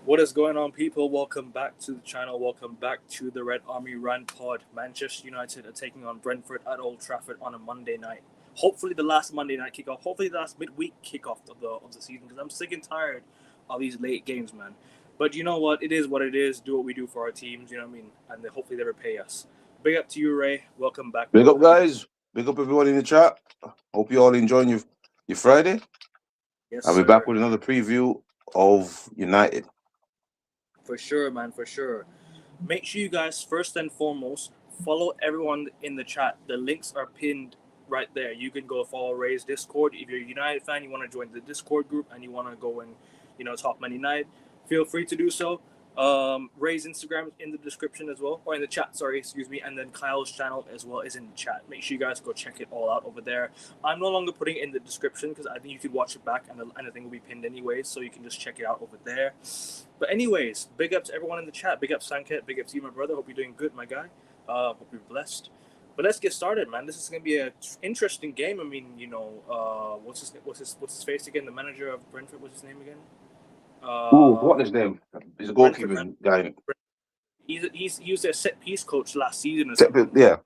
What is going on, people? Welcome back to the channel. Welcome back to the Red Army Rant Pod. Manchester United are taking on Brentford at Old Trafford on a Monday night. Hopefully, the last Monday night kickoff. Hopefully, the last midweek kickoff of the season. Because I'm sick and tired of these late games, man. But you know what? It is what it is. Do what we do for our teams. You know what I mean? And hopefully, they repay us. Big up to you, Ray. Welcome back. Big up, guys. Big up, everyone in the chat. Hope you all enjoying your Friday. Yes, I'll be sir. back with another preview of United. For sure, man, for sure. Make sure you guys, first and foremost, follow everyone in the chat. The links are pinned right there. You can go follow Ray's Discord. If you're a United fan, you want to join the Discord group and you want to go and, talk Man United, feel free to do so. Ray's Instagram is in the description as well, or in the chat, sorry, excuse me, and then Kyle's channel as well is in the chat. Make sure you guys go check it all out over there. I'm no longer putting it in the description because I think you can watch it back and the thing will be pinned anyways, so you can just check it out over there. But anyways, big up to everyone in the chat. Big up Sanket, big up to you, my brother. Hope you're doing good, my guy. Hope you're blessed. But let's get started, man. This is going to be an interesting game. I mean, what's his face again? The manager of Brentford, what's his name again? What's his name? He's a goalkeeper guy. He was their set piece coach last season. Yeah.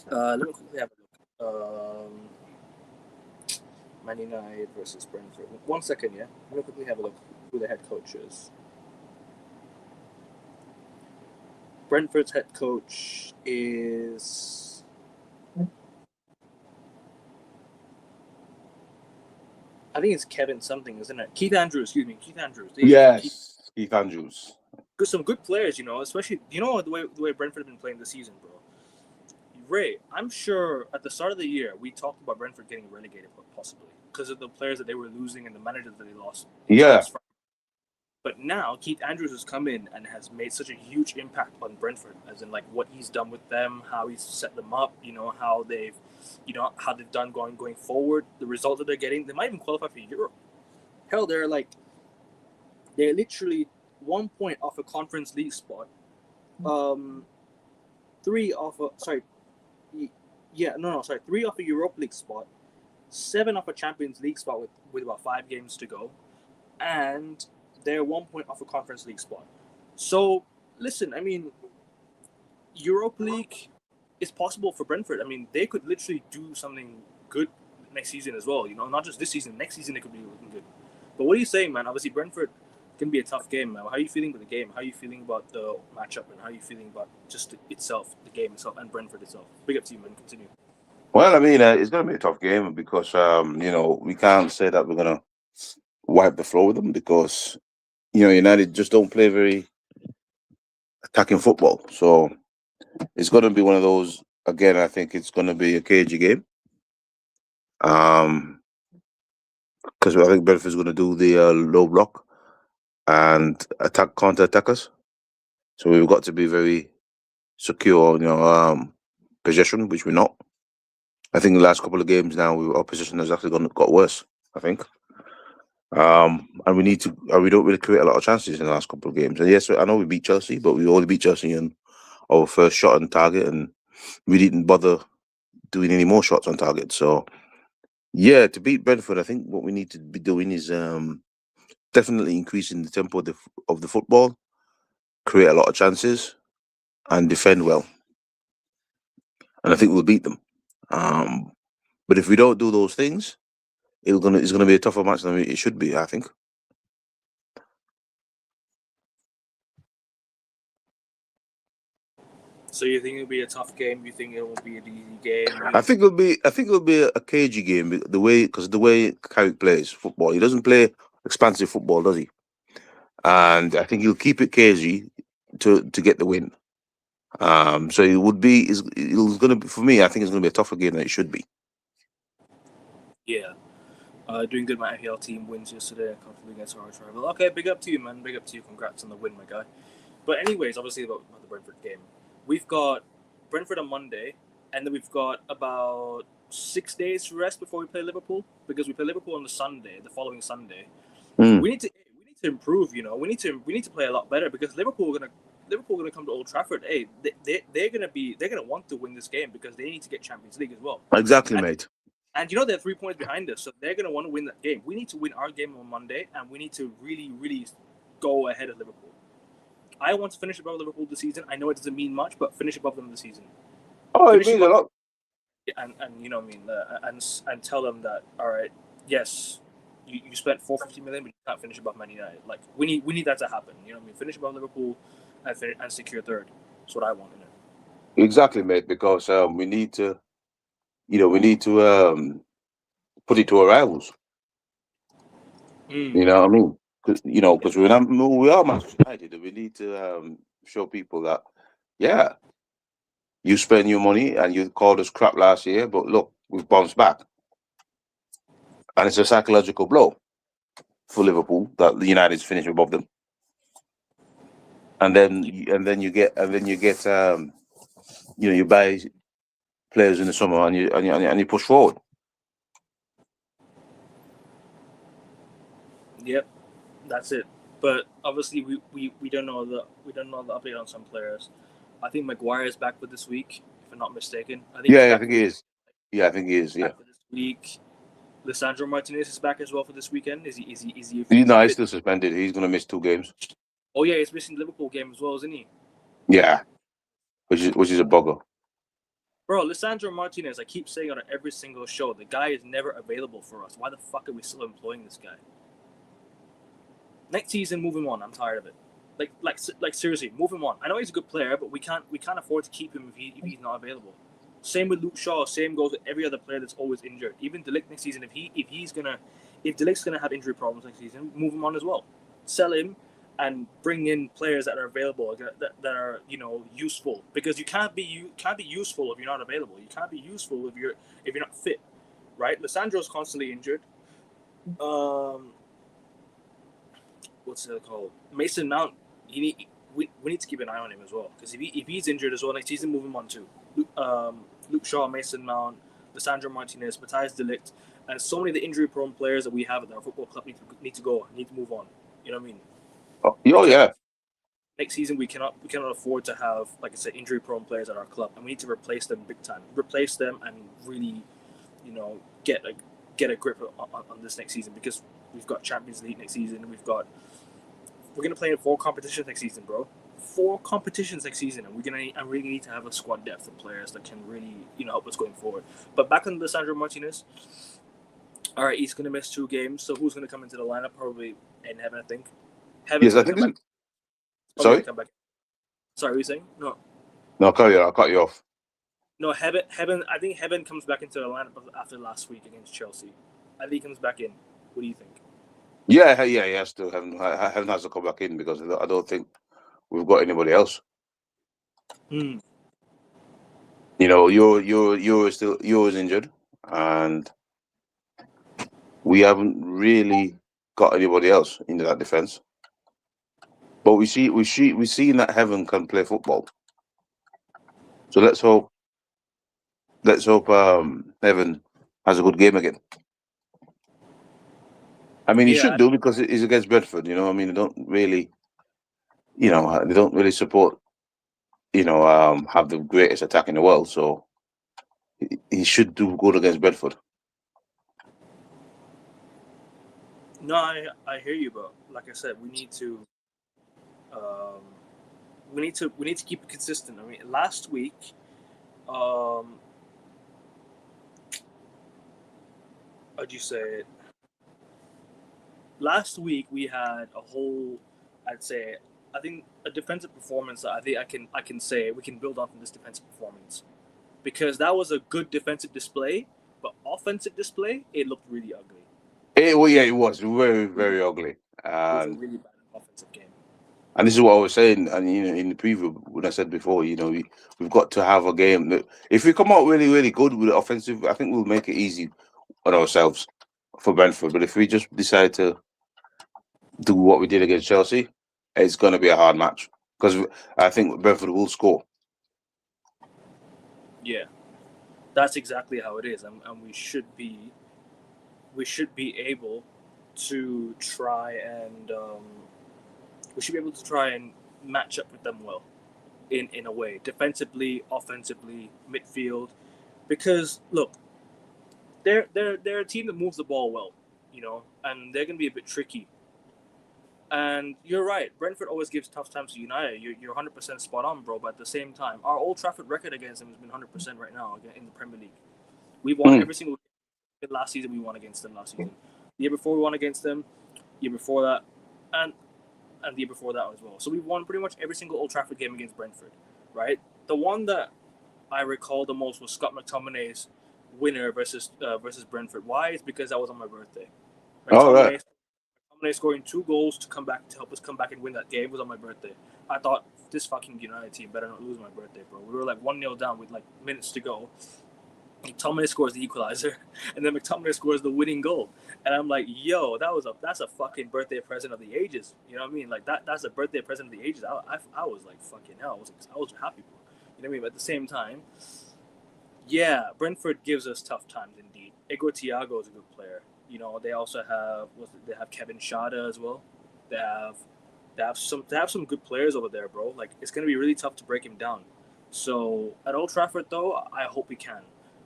Let me quickly have a look. Man United versus Brentford. 1 second, yeah. Let me quickly have a look who the head coach is. Brentford's head coach is I think it's Kevin something, isn't it? Keith Andrews, excuse me. Keith Andrews. Yes, Keith Andrews. Some good players, especially the way Brentford have been playing this season, bro. Ray, I'm sure at the start of the year we talked about Brentford getting relegated, possibly because of the players that they were losing and the managers that they lost. Yeah. But now Keith Andrews has come in and has made such a huge impact on Brentford, as in like what he's done with them, how he's set them up, how they've done going forward, the results that they're getting. They might even qualify for Europe. Hell, they're literally 1 point off a Conference League spot. 3 off a Europa League spot, 7 off a Champions League spot with about 5 games to go, and they're 1 point off a Conference League spot. So, listen, I mean, Europa League is possible for Brentford. I mean, they could literally do something good next season as well. Not just this season. Next season, they could be looking good. But what are you saying, man? Obviously, Brentford can be a tough game, man. How are you feeling about the game? How are you feeling about the matchup? And how are you feeling about just the game itself, and Brentford itself? Big up to you, man. Continue. Well, I mean, it's going to be a tough game because, we can't say that we're going to wipe the floor with them because, United just don't play very attacking football. So it's going to be one of those, again, I think it's going to be a cagey game. Because I think Brentford's going to do the low block and counter-attack us. So we've got to be very secure on possession, which we're not. I think the last couple of games now, our position has actually got worse, I think. And we don't really create a lot of chances in the last couple of games. And yes, I know we beat Chelsea, but we only beat Chelsea in our first shot on target, and we didn't bother doing any more shots on target. So, yeah, to beat Brentford, I think what we need to be doing is definitely increasing the tempo of the football, create a lot of chances, and defend well. And I think we'll beat them. But if we don't do those things, it's gonna be a tougher match than it should be, I think. So you think it'll be a tough game? You think it won't be an easy game? I think it'll be a cagey game because the way Carrick plays football, he doesn't play expansive football, does he? And I think he'll keep it cagey to get the win. So it would be gonna be, for me, I think it's gonna be a tougher game than it should be. Yeah. Doing good. My FPL team wins yesterday, comfortably against our rival. Okay, big up to you, man. Big up to you. Congrats on the win, my guy. But anyways, obviously about the Brentford game, we've got Brentford on Monday, and then we've got about 6 days to rest before we play Liverpool, because we play Liverpool on the following Sunday. We need to improve. We need to play a lot better, because Liverpool are gonna come to Old Trafford. Hey, they're gonna want to win this game because they need to get Champions League as well. Exactly, mate. And they're 3 points behind us, so they're going to want to win that game. We need to win our game on Monday, and we need to really, really go ahead of Liverpool. I want to finish above Liverpool this season. I know it doesn't mean much, but finish above them this season. Oh, it Finish means a above, lot. and you know what I mean, and tell them that, all right, yes, you spent 450 million, but you can't finish above Man United. Like we need that to happen. You know what I mean? Finish above Liverpool and secure third. That's what I want in it. Exactly, mate. Because we need to, we need to put it to our rivals. You know what I mean? Because we are Manchester United, and we need to show people that, yeah, you spend your money and you called us crap last year, but look, we've bounced back, and it's a psychological blow for Liverpool that the United's finishing above them, and then you get you buy players in the summer and you push forward. Yep, that's it. But obviously, we don't know the update on some players. I think Maguire is back for this week, if I'm not mistaken. I think he's Yeah, I back think he is. Yeah, I think he is. Yeah. back for this week. Lisandro Martinez is back as well for this weekend. Is he He's fit? still suspended. He's going to miss 2 games. Oh yeah, he's missing the Liverpool game as well, isn't he? Yeah, which is a bugger. Bro, Lisandro Martinez, I keep saying on every single show, the guy is never available for us. Why the fuck are we still employing this guy? Next season, move him on. I'm tired of it. Like seriously, move him on. I know he's a good player, but we can't afford to keep him if he's not available. Same with Luke Shaw. Same goes with every other player that's always injured. Even De Ligt next season, if De Ligt's gonna have injury problems next season, move him on as well. Sell him and bring in players that are available, that are useful. Because you can't be useful if you're not available. You can't be useful if you're not fit, right? Lissandro's constantly injured. What's it called? Mason Mount. We need to keep an eye on him as well, because if he's injured as well next season, move him on too. Luke Shaw, Mason Mount, Lisandro Martinez, Matthias de Ligt, and so many of the injury-prone players that we have at our football club need to move on. You know what I mean? Oh yeah. Next season we cannot afford to have, like I said, injury-prone players at our club, and we need to replace them big time. Replace them and really, get a grip on this next season, because we've got Champions League next season. We're gonna play in 4 competitions next season, bro. 4 competitions next season, and we really need to have a squad depth of players that can really, help us going forward. But back on Lisandro Martinez. All right, he's gonna miss 2 games. So who's gonna come into the lineup? Probably in Heaven, I think. Heaven's Yes, I gonna think. come back. Sorry. Come back. Sorry, what are you saying? No. No, I'll cut you off. No, Heaven. I think Heaven comes back into the lineup after last week against Chelsea. I think he comes back in. What do you think? Yeah, he has to. Haven't has to come back in, because I don't think we've got anybody else. Hmm. You're injured, and we haven't really got anybody else into that defense. But we seen that Heaven can play football. So let's hope Heaven has a good game again. I mean, he should do, because he's against Brentford. I mean, they don't really support, have the greatest attack in the world. So he should do good against Brentford. No, I hear you, but like I said, we need to keep it consistent. I mean, last week, how'd you say it? Last week we had a whole, I think a defensive performance that I can say we can build on from this defensive performance, because that was a good defensive display, but offensive display, it looked really ugly. It was very, very ugly. It was a really bad offensive game. And this is what I was saying, and in the preview when I said before, we've got to have a game that, if we come out really, really good with offensive, I think we'll make it easy on ourselves for Brentford. But if we just decide to do what we did against Chelsea, it's going to be a hard match, because I think Brentford will score. Yeah, that's exactly how it is, and we should be able to try and match up with them well, in a way, defensively, offensively, midfield, because look, they're a team that moves the ball well, and they're going to be a bit tricky. And you're right. Brentford always gives tough times to United. You're 100% spot on, bro. But at the same time, our Old Trafford record against them has been 100% right now in the Premier League. We've won Mm. every single game. Last season we won against them. Last season, the year before we won against them, year before that, and the year before that as well. So we've won pretty much every single Old Trafford game against Brentford, right? The one that I recall the most was Scott McTominay's winner versus Brentford. Why? It's because that was on my birthday. All right. McTominay scoring 2 goals to help us come back and win that game was on my birthday. I thought this fucking United team better not lose my birthday, bro. We were like 1-0 down with like minutes to go. McTominay scores the equalizer, and then McTominay scores the winning goal. And I'm like, yo, that's a fucking birthday present of the ages. You know what I mean? Like that's a birthday present of the ages. I was like, fucking hell. I was happy, bro. You know what I mean? But at the same time, yeah, Brentford gives us tough times indeed. Igor Thiago is a good player. You know, they also have they have Kevin Schade as well. They have some good players over there, bro. Like it's gonna be really tough to break him down. So at Old Trafford, though, I hope we can.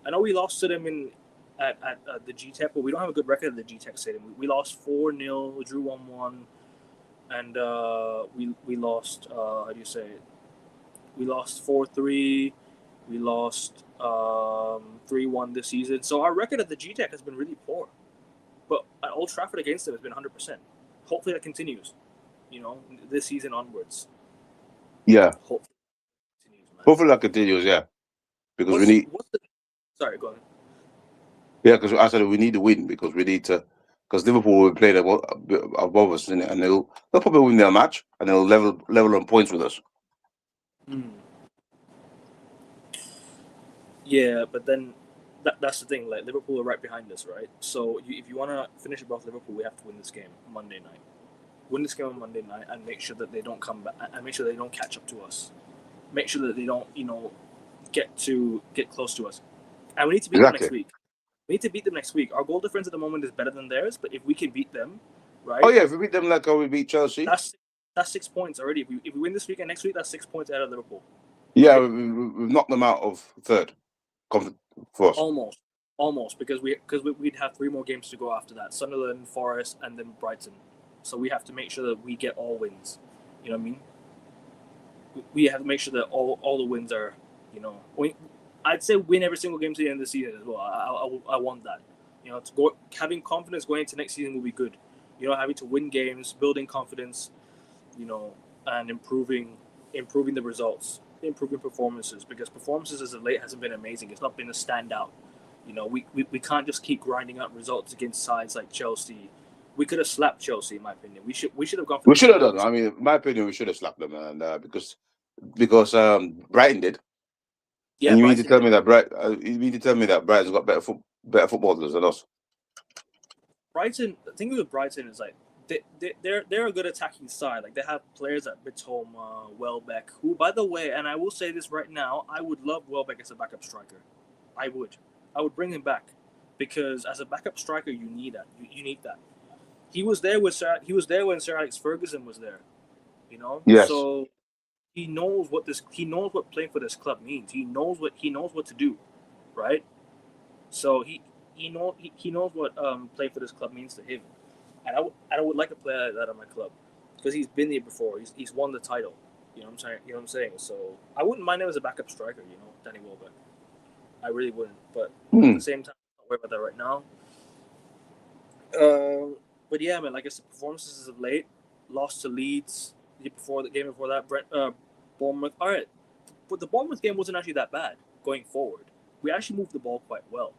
I know we lost to them at the GTEC, but we don't have a good record at the GTEC Stadium. We lost 4-0, drew 1-1, and we lost. How do you say it? We lost 4-3. We lost 3-1 this season. So our record at the GTEC has been really poor. But at Old Trafford against them has been 100%. Hopefully that continues, you know, this season onwards. Yeah. Hopefully it continues, man. Hopefully that continues. Yeah, because we What's need. what's the sorry, go ahead. Yeah, because I said we need to win because we need to. Because Liverpool will play above us, innit? And they'll probably win their match and they'll level on points with us. Mm. Yeah, but then that's the thing. Like Liverpool are right behind us, right? So if you want to finish above Liverpool, we have to win this game Monday night. Win this game on Monday night and make sure that they don't come back and make sure they don't catch up to us. Make sure that they don't, get close to us. And we need to beat them next Exactly. week. We need to beat them next week. Our goal difference at the moment is better than theirs, but if we can beat them, Oh right? yeah, if we beat them like how we beat Chelsea, That's 6 points already. If we win this week and next week, that's 6 points out of Liverpool, yeah, right? we've knocked them out of third. For us. Almost because we'd have 3 more games to go after that: Sunderland, Forest, and then Brighton. So we have to make sure that we get all wins. You know what I mean? We have to make sure that all the wins are, I'd say win every single game to the end of the season as well. I want that. Having confidence going into next season will be good. Having to win games, building confidence, and improving the results, improving performances, because performances as of late hasn't been amazing. It's not been a standout. We can't just keep grinding out results against sides like Chelsea. We could have slapped Chelsea, in my opinion. We should have gone for We the should have 3 done. points. I mean, in my opinion, we should have slapped them, and because Brighton did, Yeah, and you mean to Brighton tell did. me that Brighton's got better footballers than us? Brighton. The thing with Brighton is like they're a good attacking side. Like they have players like Bitoma, Welbeck, who, by the way, and I will say this right now, I would love Welbeck as a backup striker. I would bring him back because as a backup striker, you need that. You need that. He was there when Sir Alex Ferguson was there. Yes. So he knows what playing for this club means. He knows what to do, right? So he knows what playing for this club means to him. And I would like a player like that on my club because he's been there before. He's won the title. You know what I'm saying? You know what I'm saying? So I wouldn't mind him as a backup striker. Danny Welbeck. I really wouldn't. But at Hmm. the same time, I'm not worried about that right now. But yeah, man. Like I said, performances of late. Lost to Leeds the game before that. Bournemouth. All right, but the Bournemouth game wasn't actually that bad going forward. We actually moved the ball quite well.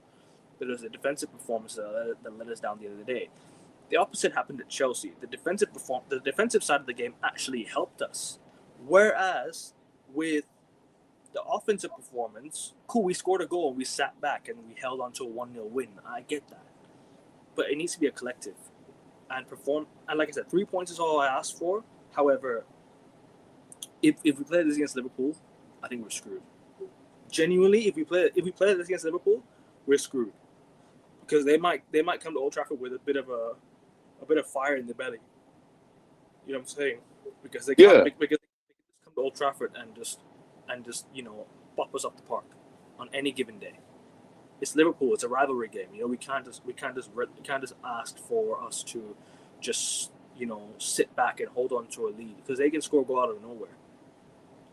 But it was the defensive performance that let us down the other day. The opposite happened at Chelsea. The defensive side of the game actually helped us. Whereas with the offensive performance, cool, we scored a goal and we sat back and we held on to a 1-0 win. I get that. But it needs to be a collective and perform. And like I said, 3 points is all I asked for. However, if we play this against Liverpool, I think we're screwed. Genuinely, if we play this against Liverpool, we're screwed because they might come to Old Trafford with a bit of fire in the belly. You know what I'm saying? Because they Yeah. can just come to Old Trafford and just pop us off the park on any given day. It's Liverpool. It's a rivalry game. We can't just ask for us to just sit back and hold on to a lead because they can score a goal out of nowhere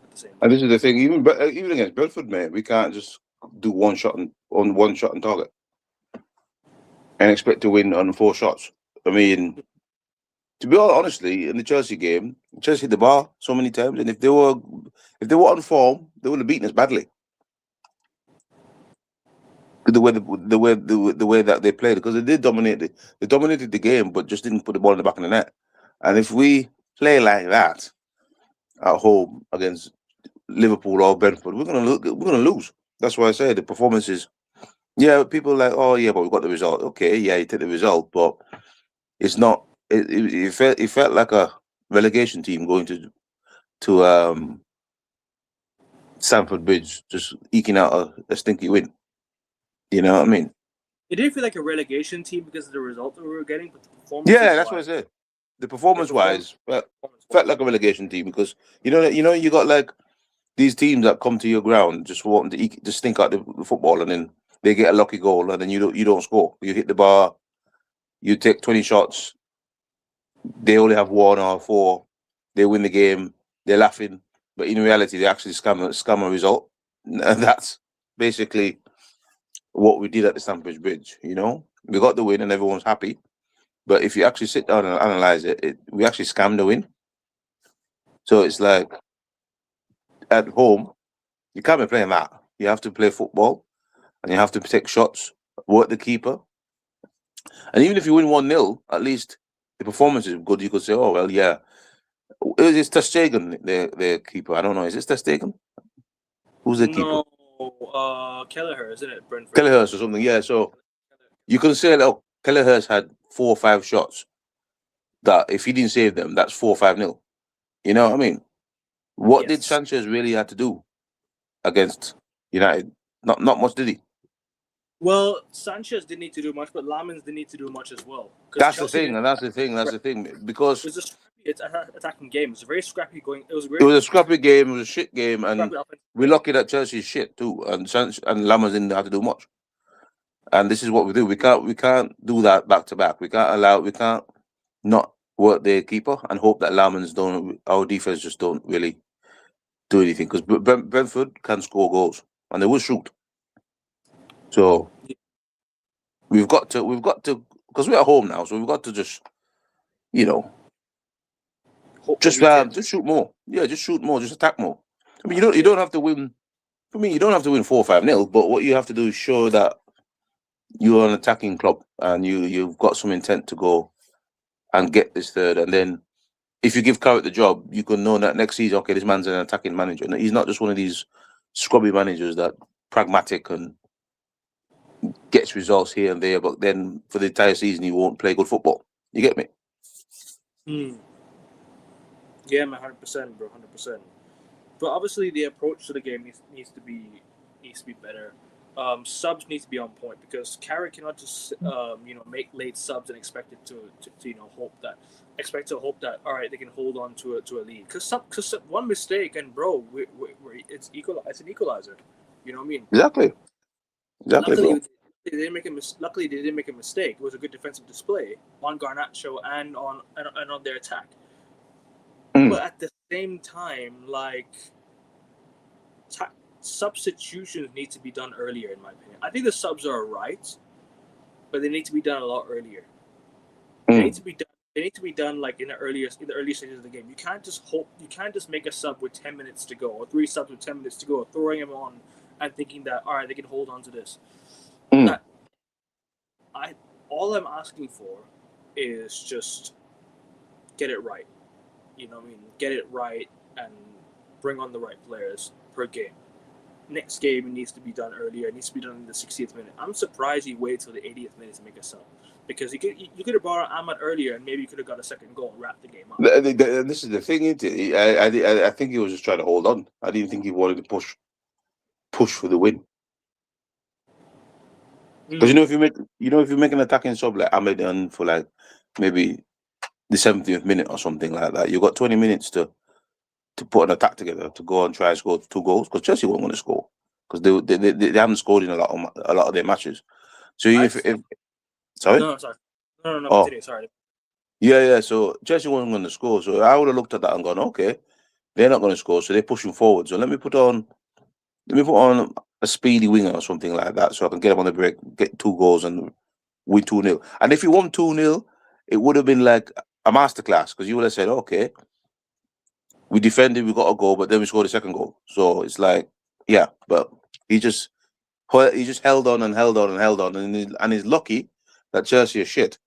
at the same And time. this is the thing, even against Brentford, mate, we can't just do one shot on target and expect to win on 4 shots. I mean, to be honestly, in the Chelsea game, Chelsea hit the bar so many times, and if they were on form, they would have beaten us badly. The way that they played, because they dominated the game, but just didn't put the ball in the back of the net. And if we play like that at home against Liverpool or Brentford, we're gonna lose. That's why I say the performances. Yeah, people are like, oh yeah, but we got the result. Okay, yeah, you take the result, but it's not. It felt like a relegation team going to Stamford Bridge, just eking out a stinky win. You know what I mean? It didn't feel like a relegation team because of the result that we were getting, but the performance. Yeah, that's what I said. The performance wise, felt like a relegation team because you got like these teams that come to your ground just wanting to just stink out the football, and then they get a lucky goal, and then you don't score. You hit the bar, you take 20 shots, they only have 1 or 4, they win the game, they're laughing, but in reality, they actually scam a result, and that's basically what we did at the Stamford Bridge. We got the win, and everyone's happy. But if you actually sit down and analyze it, we actually scammed the win. So it's like at home, you can't be playing that. You have to play football, and you have to take shots, work the keeper. And even if you win 1-0, at least the performance is good. You could say, oh, well, yeah. Is Ter Stegen the keeper? I don't know. Is it Ter Stegen? Who's the keeper? No, Kelleher, isn't it? Brentford. Kelleher or something, yeah. So you can say, look, Kelleher's had 4 or 5 shots that if he didn't save them, that's 4-5-0. You know what I mean? What did Sanchez really have to do against United? Not much, did he? Well, Sanchez didn't need to do much, but Lamens didn't need to do much as well. That's the thing. Because it was a scrappy attacking game. It was a very scrappy going. It was a scrappy game. It was a shit game, and we're lucky that Chelsea's shit too, and Lamens didn't have to do much. And this is what we do. We can't do that back to back. We can't not work the keeper and hope that our defense just don't really do anything, because Brentford can score goals and they will shoot. So we've got to because we're at home now, so we've got to just just shoot more. Yeah, just shoot more, just attack more. I mean, you don't have to win. For me, you don't have to win 4-5-0, but what you have to do is show that you're an attacking club and you've got some intent to go and get this third. And then if you give Carrot the job, you can know that next season, okay, this man's an attacking manager. And he's not just one of these scrubby managers that pragmatic and gets results here and there, but then for the entire season he won't play good football. You get me? Yeah, man, 100%, bro, 100%. But obviously, the approach to the game needs to be better. Subs need to be on point because Carrot cannot just make late subs and expect it to hope that all right, they can hold on to a lead, because one mistake and bro, it's an equalizer. You know what I mean? Exactly. Luckily, they didn't make a mistake. It was a good defensive display on Garnacho and on their attack. But at the same time, like, substitutions need to be done earlier, in my opinion. I think the subs are right, but they need to be done a lot earlier. They need to be done like in the early stages of the game. You can't just make a sub with 10 minutes to go, or 3 subs with 10 minutes to go, throwing them on and thinking that all right, they can hold on to this. All I'm asking for is just get it right. You know what I mean? Get it right and bring on the right players per game. Next game, it needs to be done earlier. It needs to be done in the 60th minute. I'm surprised he waited till the 80th minute to make a sub, because you could have brought Ahmad earlier and maybe you could have got a second goal and wrapped the game up. This is the thing, isn't it? I think he was just trying to hold on. I didn't think he wanted to push for the win. Because if you make an attacking sub like Ahmed on for like maybe the 70th minute or something like that, you've got 20 minutes to put an attack together to go and try and score 2 goals, because Chelsea won't want to score because they haven't scored in a lot of their matches. So sorry, no, continue. Sorry. Yeah, yeah. So Chelsea wasn't going to score. So I would have looked at that and gone, okay, they're not going to score, so they're pushing forward. So let me put on a speedy winger or something like that, so I can get them on the break, get 2 goals, and win 2-0. And if you won 2-0, it would have been like a masterclass because you would have said, okay, we defended, we got a goal, but then we scored a second goal. So it's like, yeah, but he just he just held on and held on and held on, and he's lucky that Chelsea are shit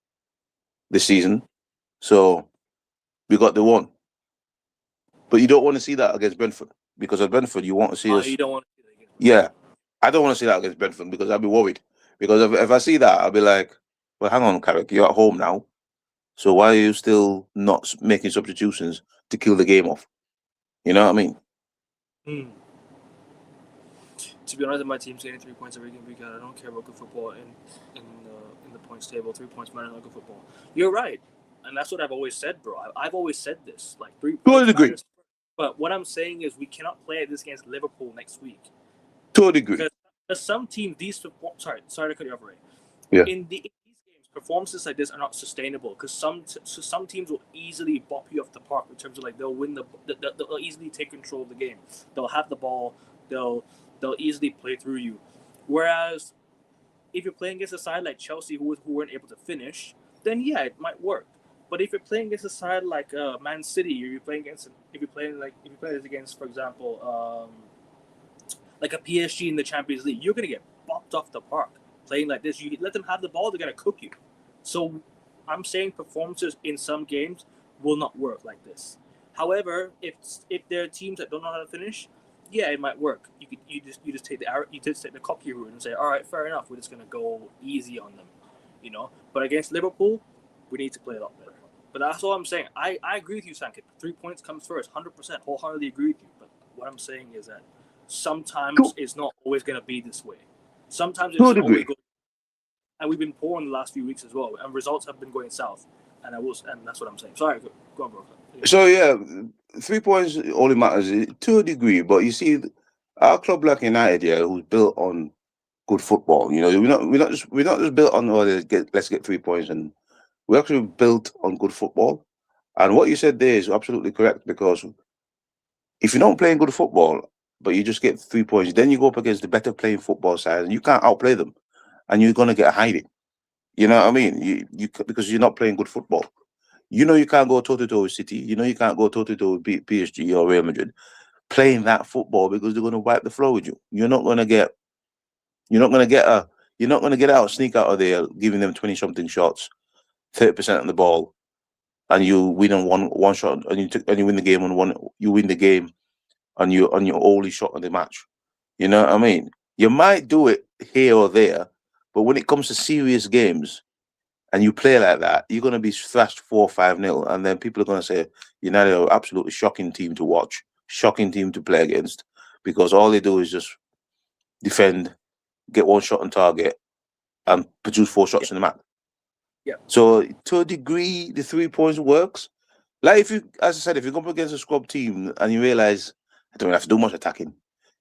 this season. So we got the one. But you don't want to see that against Brentford because at Brentford you want to see us. You don't want to see that against Yeah, Brentford. I don't want to see that against Brentford because I'll be worried. Because if I see that, I'll be like, well, hang on, Carrick, you're at home now. So why are you still not making substitutions to kill the game off? You know what I mean? Hmm. To be honest, my team's getting 3 points every game weekend. I don't care about good football in the points table. 3 points matters not good football. You're right, and that's what I've always said, bro. I've always said this. Like 3 points To a degree. matters. But what I'm saying is we cannot play this against Liverpool next week To a degree. because some teams sorry to cut you off, Ray. Yeah. In these games, performances like this are not sustainable because some teams will easily bop you off the park in terms of like they'll win they'll easily take control of the game. They'll have the ball. They'll they'll easily play through you. Whereas if you're playing against a side like Chelsea who weren't able to finish, then yeah, it might work. But if you're playing against a side like Man City, or you're playing against if you play against, for example, like a PSG in the Champions League, you're gonna get bopped off the park playing like this. You let them have the ball, they're gonna cook you. So I'm saying performances in some games will not work like this. However, if there are teams that don't know how to finish, yeah, it might work. You just take the cocky route and say, all right, fair enough. We're just gonna go easy on them, you know. But against Liverpool, we need to play a lot better. But that's all I'm saying. I agree with you, Sankit. 3 points comes first, 100%, wholeheartedly agree with you. But what I'm saying is that sometimes To, it's not always going to be this way. Sometimes it to a doesn't always degree. go, and we've been poor in the last few weeks as well, and results have been going south. And that's what I'm saying. Sorry, go on, bro. So yeah, 3 points only matters to a degree. But you see, our club like United, yeah, who's built on good football. You know, we're not just built on let's get 3 points, and we're actually built on good football. And what you said there is absolutely correct because if you're not playing good football, but you just get 3 points, then you go up against the better playing football side, and you can't outplay them, and you're gonna get a hiding. You know what I mean? Because you're not playing good football. You know you can't go toe to toe with City. You know you can't go toe to toe with PSG or Real Madrid playing that football because they're gonna wipe the floor with you. You're not gonna get a. You're not gonna get out, sneak out of there, giving them 20 something shots, 30% of the ball, and you win on one shot, and you win the game on one. You win the game on your only shot of the match. You know what I mean? You might do it here or there, but when it comes to serious games and you play like that, you're going to be thrashed 4-5-0, and then people are going to say United are absolutely shocking team to watch, shocking team to play against, because all they do is just defend, get one shot on target, and produce 4 shots Yeah, in the match. yeah, So to a degree, the 3 points works. Like if you, as I said, if you come up against a scrub team and you realize I don't have to do much attacking,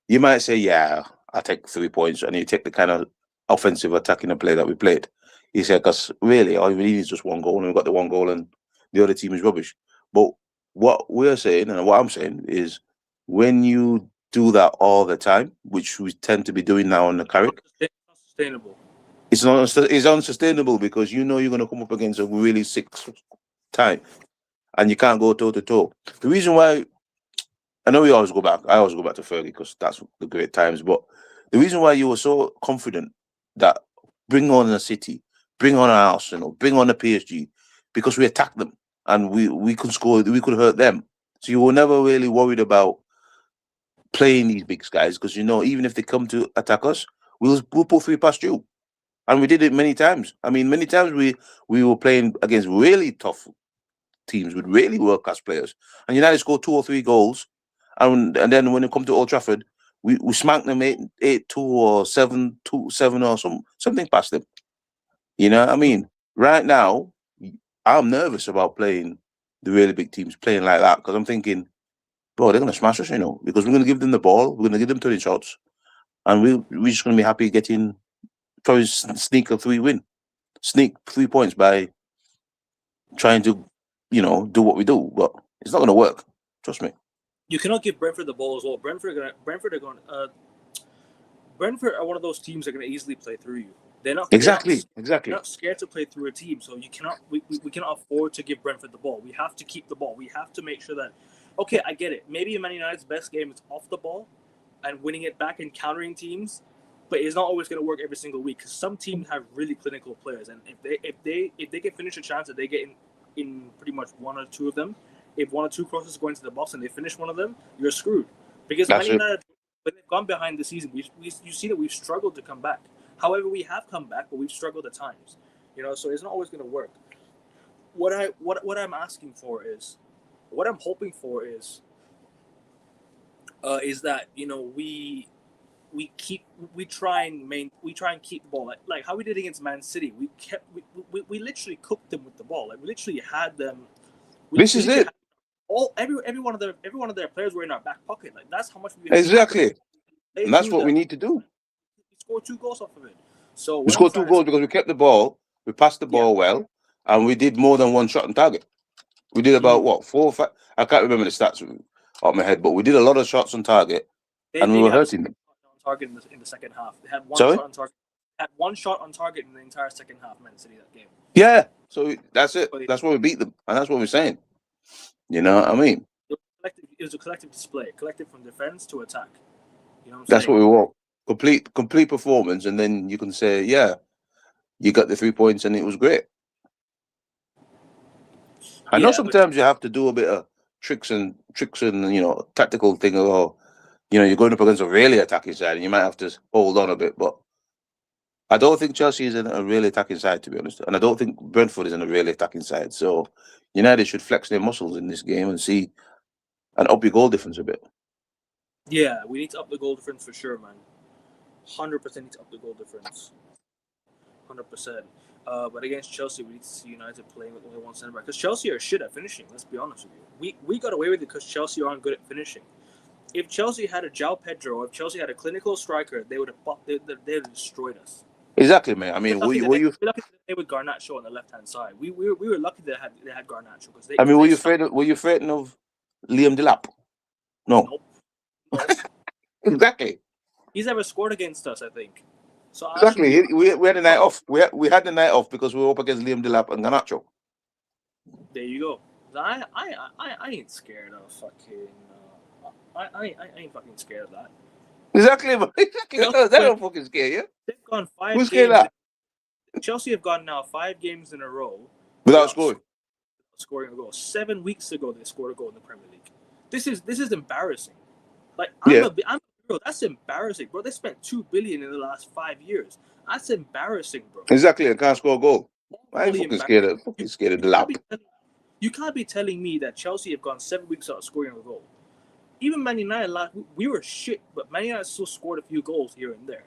you might say, "Yeah, I take 3 points," and you take the kind of offensive attacking play that we played. He said, "Because really, all we need is just one goal, and we got the one goal, and the other team is rubbish." But what we're saying, and what I'm saying, is when you do that all the time, which we tend to be doing now on the Carrick, not sustainable. it's unsustainable because you know you're going to come up against a really sick time, and you can't go toe to toe. The reason why I know we always go back. I always go back to Fergie because that's the great times. But the reason why you were so confident that bring on a City, bring on an Arsenal, bring on a PSG, because we attacked them and we could score, we could hurt them. So you were never really worried about playing these big guys because you know even if they come to attack us, we'll pull three past you. And we did it many times. I mean, many times we were playing against really tough teams with really world class players, and United scored 2 or 3 goals, and then when it come to Old Trafford, we smacked them 8-2 or 7-2, 7 or something past them. You know what I Mm. mean? Right now, I'm nervous about playing the really big teams playing like that because I'm thinking, bro, they're gonna smash us, because we're gonna give them the ball, we're gonna give them 30 shots, and we're just gonna be happy getting probably sneak a 3 points by trying to, do what we do, but it's not going to work. Trust me. You cannot give Brentford the ball as well. Brentford are one of those teams that are going to easily play through you. Exactly. They're not scared to play through a team, so we cannot afford to give Brentford the ball. We have to keep the ball. We have to make sure that, okay, I get it. Maybe Man United's best game is off the ball and winning it back and countering teams, but it's not always going to work every single week because some teams have really clinical players, and if they can finish a chance that they get in pretty much one or two of them, if one or two crosses go into the box and they finish one of them, you're screwed. Because That's Man it. United, when they've gone behind the season, you see that we've struggled to come back. However, we have come back, but we've struggled at times. So it's not always going to work. What I'm asking for is, what I'm hoping for is that we try and keep the ball like how we did against Man City. We literally cooked them with the ball. Like we literally had them. This is it. Every one of their players were in our back pocket. Like that's how much we Exactly. And that's what we need to do. We scored 2 goals off of it. So we scored 2 goals because we kept the ball, we passed the ball well, and we did more than one shot on target. We did about 4 or 5. I can't remember the stats off my head, but we did a lot of shots on target, and we were hurting them. On target in the second half. They had one Sorry? shot on target. Had one shot on target in the entire second half. Man City that game. Yeah, so that's it. That's why we beat them, and that's what we're saying. You know what I mean? It was a collective display, collective from defense to attack. You know what I'm That's saying? what we want. Complete performance, and then you can say, yeah, you got the 3 points, and it was great. I know sometimes you have to do a bit of tricks and tactical thing, or you're going up against a really attacking side, and you might have to hold on a bit. But I don't think Chelsea is in a really attacking side, to be honest, and I don't think Brentford is in a really attacking side. So United should flex their muscles in this game and up your goal difference a bit. Yeah, we need to up the goal difference for sure, man. 100% need to up the goal difference. 100%. But against Chelsea, we need to see United playing with only one centre back because Chelsea are shit at finishing. Let's be honest with you. We got away with it because Chelsea aren't good at finishing. If Chelsea had a João Pedro, or if Chelsea had a clinical striker, they would have destroyed us. Exactly, man. I mean, were you lucky to play with Garnacho on the left hand side? We were lucky that they had Garnacho because they. I mean, were you frightened of Liam Delap? No. Nope. Exactly. He's never scored against us, I think. So exactly. We had a night off. We had the night off because we were up against Liam Delap and Garnacho. There you go. I ain't scared of fucking. I ain't fucking scared of that. Exactly. That don't fucking scare you. They've gone 5 Who's scared of that? Chelsea have gone now 5 games in a row without scoring a goal. 7 weeks ago they scored a goal in the Premier League. This is embarrassing. Like that's embarrassing, bro. They spent $2 billion in the last 5 years. That's embarrassing, bro. Exactly. I can't score a goal. I ain't fucking scared of the lap. You can't be telling me that Chelsea have gone 7 weeks without scoring a goal. Even Man United, we were shit, but Man United still scored a few goals here and there.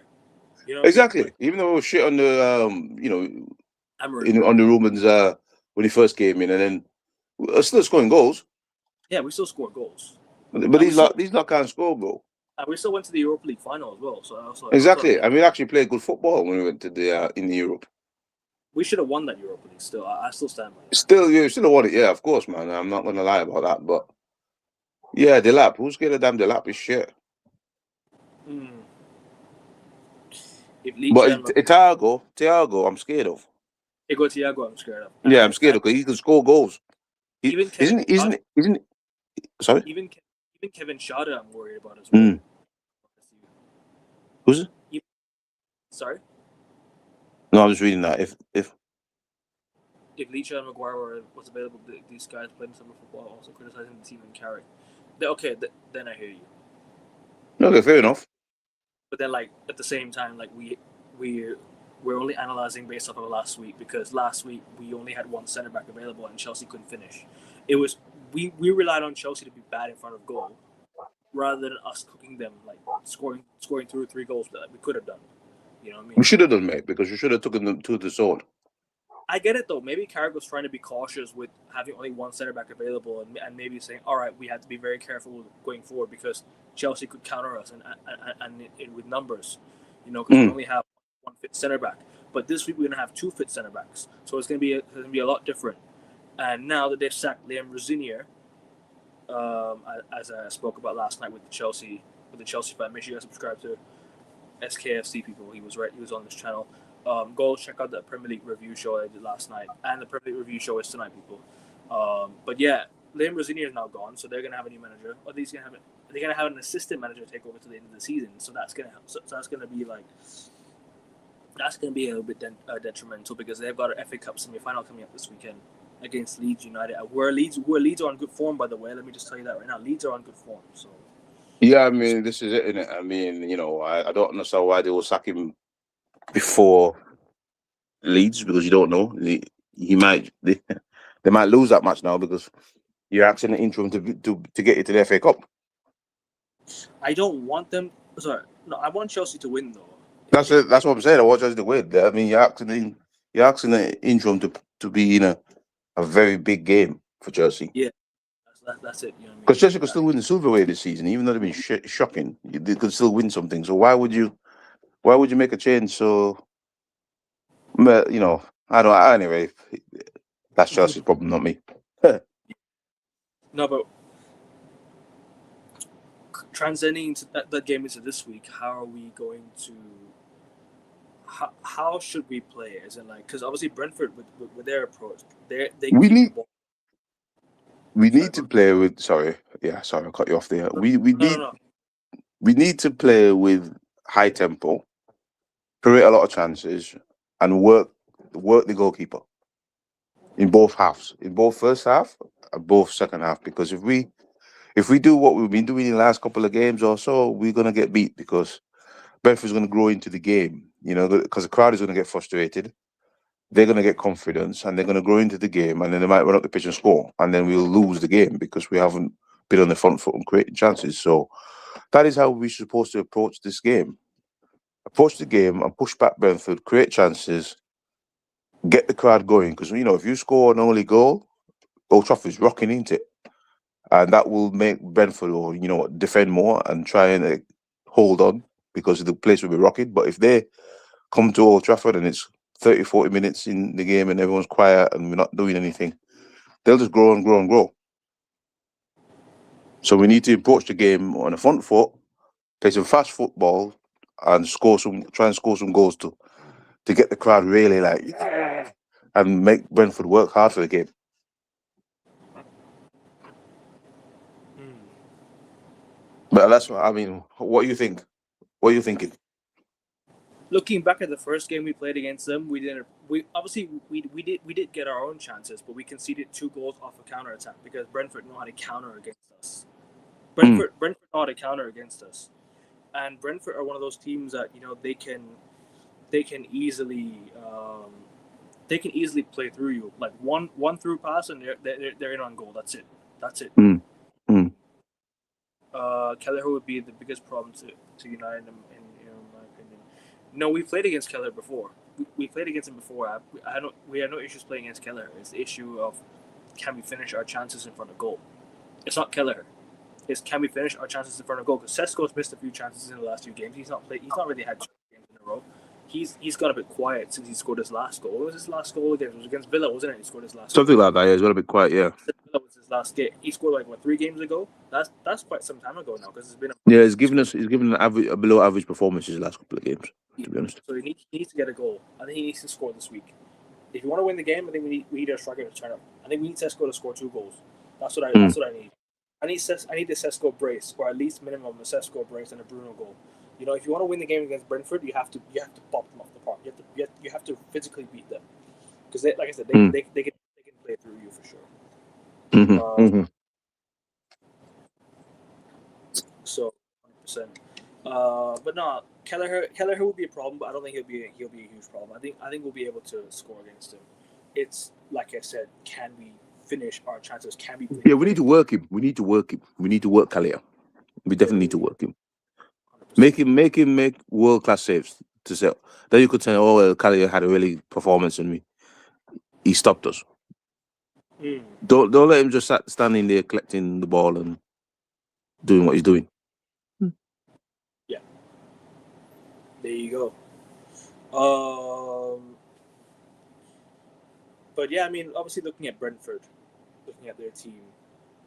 You know exactly. Even though we were shit on the on the Romans when he first came in, and then we're still scoring goals. Yeah, we still score goals. But these lot can't score, bro. And we still went to the Europa League final as well. So exactly. And we actually played good football when we went to the in Europe. We should have won that Europa League. Still, I still stand by that. Still, you should have won it. Yeah, of course, man. I'm not going to lie about that. But yeah, Delap. Who's scared of damn Delap is shit. But Thiago, I'm scared of. Thiago, I'm scared of. Yeah, I'm scared of because he can score goals. Isn't? Sorry. Even Kevin Schade, I'm worried about as well. Who's it? Sorry. No, I'm just reading that. If Leach and Maguire was available, these guys playing summer football, also criticizing the team and carry. Then I hear you. Okay, fair enough. But then, at the same time, we're only analyzing based off of last week because last week we only had one centre back available and Chelsea couldn't finish. It was we relied on Chelsea to be bad in front of goal, rather than us cooking them scoring 2 or 3 goals that we could have done. You know what I mean? We should have done, mate, because we should have taken them to the sword. I get it though. Maybe Carragher's trying to be cautious with having only one centre back available, and maybe saying, "All right, we have to be very careful going forward because Chelsea could counter us and with numbers, because we only have one fit centre back. But this week we're gonna have 2 fit centre backs, so it's gonna be a lot different. And now that they've sacked Liam Rosenior, as I spoke about last night with the Chelsea fan, make sure you guys subscribe to SKFC people. He was right. He was on this channel. Go check out the Premier League review show I did last night, and the Premier League review show is tonight, people. But yeah, Liam Rosenior is now gone, so they're gonna have a new manager. Or they're gonna have an assistant manager take over to the end of the season. So that's gonna help. So that's gonna be like that's gonna be a little bit detrimental because they've got an FA Cup semi-final coming up this weekend against Leeds United. Where Leeds are on good form, by the way. Let me just tell you that right now. Leeds are on good form. So Yeah, I mean, this is it, innit? I mean, I don't understand why they will sack him before Leeds because you don't know. He might they might lose that match now because you're asking the interim to get you to the FA Cup. I don't want them. Sorry, no, I want Chelsea to win though. That's it. That's what I'm saying. I want Chelsea to win. I mean, you're asking the interim to be in a very big game for Chelsea. Yeah, that's it. You know what I mean? Because Chelsea could still win the silverware this season, even though they've been shocking. They could still win something. So why would you make a change? So, I don't. Anyway, that's Chelsea's problem, not me. No, but transcending into that game into this week, how are we going to? How should we play? As in, like, because obviously Brentford with their approach, they We keep the need ball. we need to play with. Sorry, I cut you off there. No. We need to play with high tempo, create a lot of chances, and work the goalkeeper in both halves, in both first half and both second half. Because if we do what we've been doing in the last couple of games or so, we're gonna get beat because Brentford's gonna grow into the game. Because the crowd is gonna get frustrated. They're gonna get confidence and they're gonna grow into the game, and then they might run up the pitch and score, and then we'll lose the game because we haven't been on the front foot and creating chances. So that is how we're supposed to approach this game. Approach the game and push back Brentford, create chances, get the crowd going. Because if you score an early goal, Old Trafford's rocking into it, and that will make Brentford or defend more and try and hold on because the place will be rocking. But if they come to Old Trafford and it's 30, 40 minutes in the game and everyone's quiet and we're not doing anything, they'll just grow and grow and grow. So we need to approach the game on the front foot, play some fast football, and try and score some goals to get the crowd really and make Brentford work hard for the game. But that's what I mean. What do you think? What are you thinking? Looking back at the first game we played against them, we didn't. We did get our own chances, but we conceded 2 goals off a counter attack because Brentford know how to counter against us. Brentford know how to counter against us, and Brentford are one of those teams that they can easily play through you. Like one through pass and they're in on goal. That's it. Kelleher would be the biggest problem to United in my opinion. No, we played against Kelleher before. We played against him before. We had no issues playing against Kelleher. It's the issue of can we finish our chances in front of goal. It's not Kelleher. It's can we finish our chances in front of goal? Because Sesko's missed a few chances in the last 2 games. He's not really had 2 games in a row. He's got a bit quiet since he scored his last goal. What was his last goal against? It was against Villa, wasn't it? He scored his last Something goal. like that. Yeah, he's got a bit quiet. Yeah. Villa was his last game. He scored 3 games ago. That's quite some time ago now because it's been. He's given a below average performance his last couple of games. To be honest. So he needs to get a goal. I think he needs to score this week. If you want to win the game, I think we need a striker to turn up. I think we need Sesko to score 2 goals. That's what I need. I need the Sesko brace, or at least minimum a Sesko brace and a Bruno goal. If you want to win the game against Brentford, you have to pop them off the park. You have to physically beat them because, like I said, they can play through you for sure. So, 100%. But no, Kelleher will be a problem, but I don't think he'll be a huge problem. I think we'll be able to score against him. It's like I said, can we finish our chances? Can we? Yeah, we need to work him. We need to work Kalia. We definitely need to work him. 100%. Make him make world class saves to say. Then you could say, "Oh, well, Kalia had a really performance and he stopped us." Don't let him just standing there collecting the ball and doing what he's doing. Yeah. There you go. But yeah, I mean, obviously looking at Brentford, looking at their team,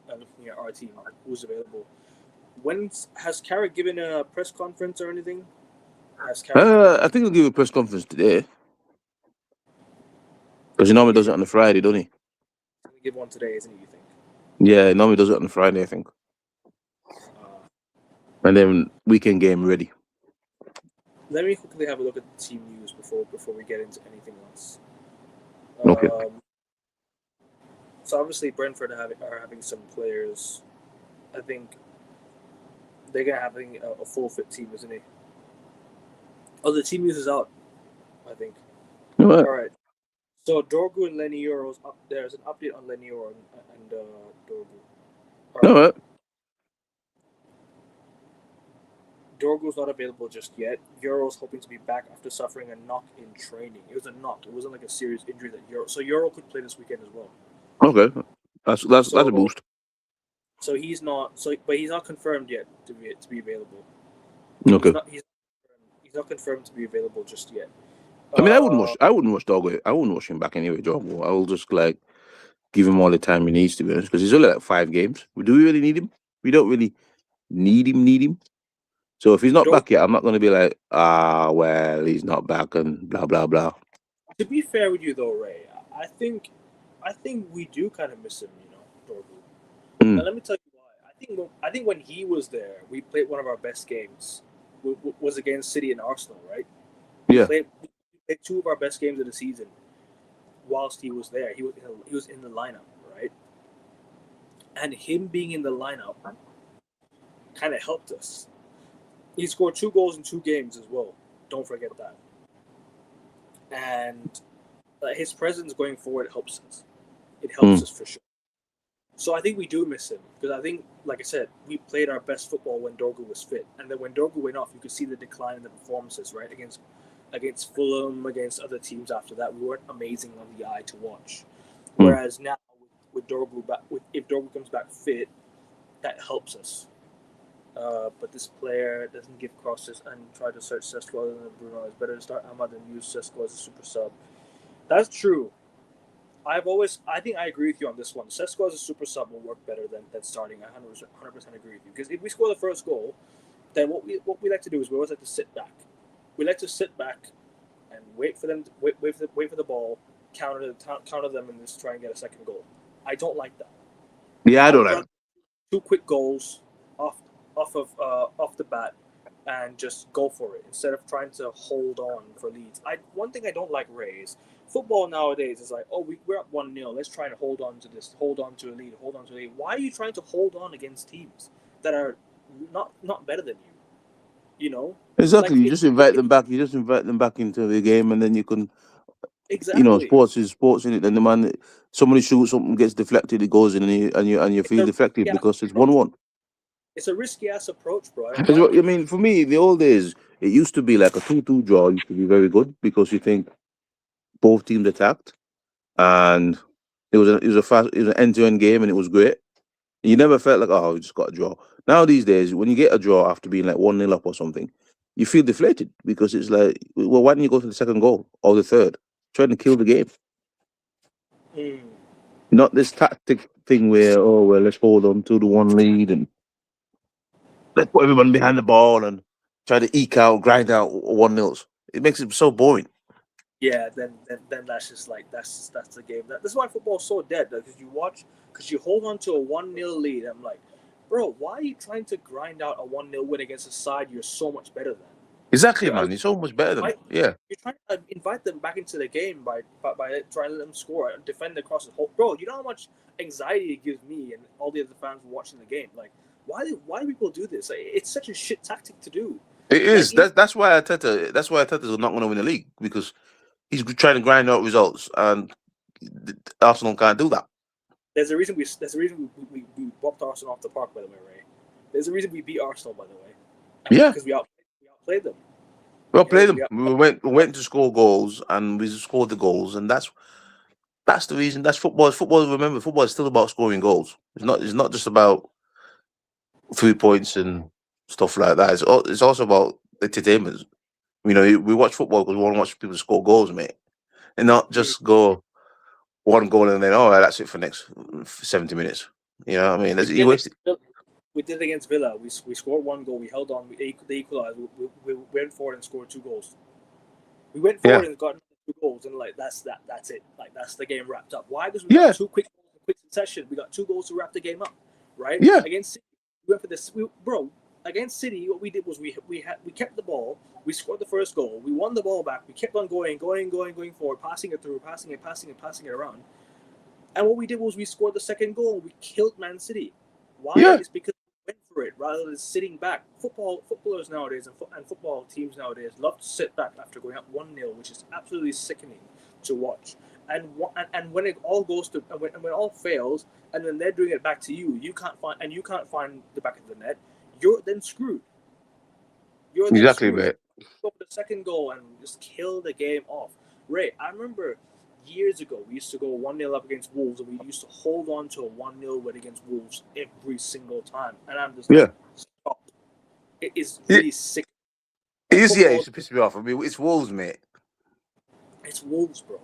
and looking at our team, who's available. When has Carrick given a press conference or anything? Has Carrick given I think he'll give a press conference today because he normally he's does it on the Friday, don't he? gonna give one today, isn't he? You think? Yeah, he normally does it on the Friday, I think. Uh, And then weekend game ready. Let me quickly have a look at the team news before we get into anything else. Okay. Um, so obviously Brentford are having some players. I think they're gonna having a full fit team, isn't he? Oh, the team news is out. I think. All right. All right. So Dorgu and Lenny Euros. There's an update on Lenny Euro and Dorgu. All All right. right. Dorgu's not available just yet. Euro's hoping to be back after suffering a knock in training. It was a knock. It wasn't like a serious injury that Euro. So Euro could play this weekend as well. Okay. That's a So boost. so he's not. So but he's not confirmed yet to be available. He's Okay. not. He's not confirmed to be available just yet. I mean, Uh, I wouldn't rush Doggo. I wouldn't rush him back anyway, Doggo. I will just like give him all the time he needs to be honest, because he's only like 5 games. Do we really need him? We don't really need him. So if he's not Dor- back yet, I'm not going to be like, well, he's not back and blah blah blah. to be fair with you though, Ray, I think we do kind of miss him. Dorgu. Mm, And let me tell you why. I think when he was there, we played one of our best games. Was against City and Arsenal, right? We yeah. played we played two of our best games of the season whilst he was there. He was in the lineup, right? And him being in the lineup kind of helped us. He scored 2 goals in 2 games as well. Don't forget that. And his presence going forward helps us. It helps Mm, us for sure. So I think we do miss him because I think, like I said, we played our best football when Dorgu was fit, and then when Dorgu went off, you could see the decline in the performances, right? Against Fulham, against other teams after that, we weren't amazing on the eye to watch. mm. Whereas now with Dorgu back, if Dorgu comes back fit, that helps us. But this player doesn't give crosses and try to search Sesko other than Bruno. It's better to start Ahmad than use Sesko as a super sub. That's true. I think I agree with you on this one. Sesko as a super sub will work better than starting. I 100% agree with you. Because if we score the first goal, then what we like to do is we always like to sit back. We like to sit back and wait for them, wait for the ball, counter them, and just try and get a second goal. I don't like that. Yeah, I I don't would like rather him. 2 quick goals off off the bat and just go for it instead of trying to hold on for leads. One thing I don't like, Ray, is football nowadays is like, oh, we're up 1-0. Let's try and hold on to this, hold on to a lead, hold on to a lead. Why are you trying to hold on against teams that are not better than you? You know, Exactly. like You just invite them back. You just invite them back into the game, and then you can, exactly. sports is sports in it. And the man, somebody shoots something, gets deflected, it goes in, and you It's feel a deflected risky ass because it's approach. 1-1. It's a risky ass approach, bro. And It's why what- I would you? mean, for me, the old days, it used to be like a 2-2 draw. Used to be very good because you think both teams attacked, and it was an end to end game, and it was great. You never felt like, oh, we just got a draw. Now these days, when you get a draw after being like 1-0 up or something, you feel deflated because it's like, well, why didn't you go to the second goal or the third, trying to kill the game? Mm, Not this tactic thing where, oh well, let's hold on to the one lead and let's put everyone behind the ball and try to eke out, grind out 1-0s. It makes it so boring. yeah, then that's just like that's the game. That's why football's so dead. Because you hold on to a 1-0 lead. I'm like, bro, why are you trying to grind out a 1-0 win against a side you're so much better than? Exactly, You're man. It's so much better than right. it. Yeah. You're trying to invite them back into the game by trying to let them score and defend across the whole. Bro, you know how much anxiety it gives me and all the other fans watching the game. Like, why do people do this? Like, it's such a shit tactic to do. It Like, is. That's why Arteta's not going to win the league because he's trying to grind out results, and Arsenal can't do that. there's a reason we bopped Arsenal off the park, by the way, Ray. There's a reason we beat Arsenal, by the way, Yeah. because we outplayed them. Well, You know, play them. We went to score goals, and we scored the goals, and that's the reason. That's football. Football. Remember, football is still about scoring goals. It's not just about 3 points and stuff like that. It's also about entertainment. We watch football because we want to watch people score goals, mate, and not mm, just go. one goal and then that's it for next 70 minutes. You know what I mean? We You did wasted. it. We did it against Villa. We scored one goal. We held on. They equalized. We went forward and scored two goals. We went Yeah, forward and got two goals, and like that's that. That's it. Like that's the game wrapped up. Why? Because we got yeah, two quick goals in quick succession. We got two goals to wrap the game up. Right yeah. against City, we went for this. Bro, against City, what we did was we kept the ball. We scored the first goal. We won the ball back. We kept on going forward, passing it through, passing it around. And what we did was we scored the second goal. We killed Man City. Why? Yeah, It's because we went for it rather than sitting back. Footballers nowadays and football teams nowadays love to sit back after going up 1-0, which is absolutely sickening to watch. And when it all goes to and when it all fails, and then they're doing it back to you, you can't find the back of the net. You're then screwed. You're then exactly, screwed. mate. Go for the second goal and just kill the game off. Ray, I remember years ago we used to go 1-0 up against Wolves, and we used to hold on to a 1-0 win against Wolves every single time. And I'm just Yeah, like, stop. It is it really sick. it Like is. Yeah, it football, used to piss me off. I mean, it's Wolves, mate. it's Wolves, bro.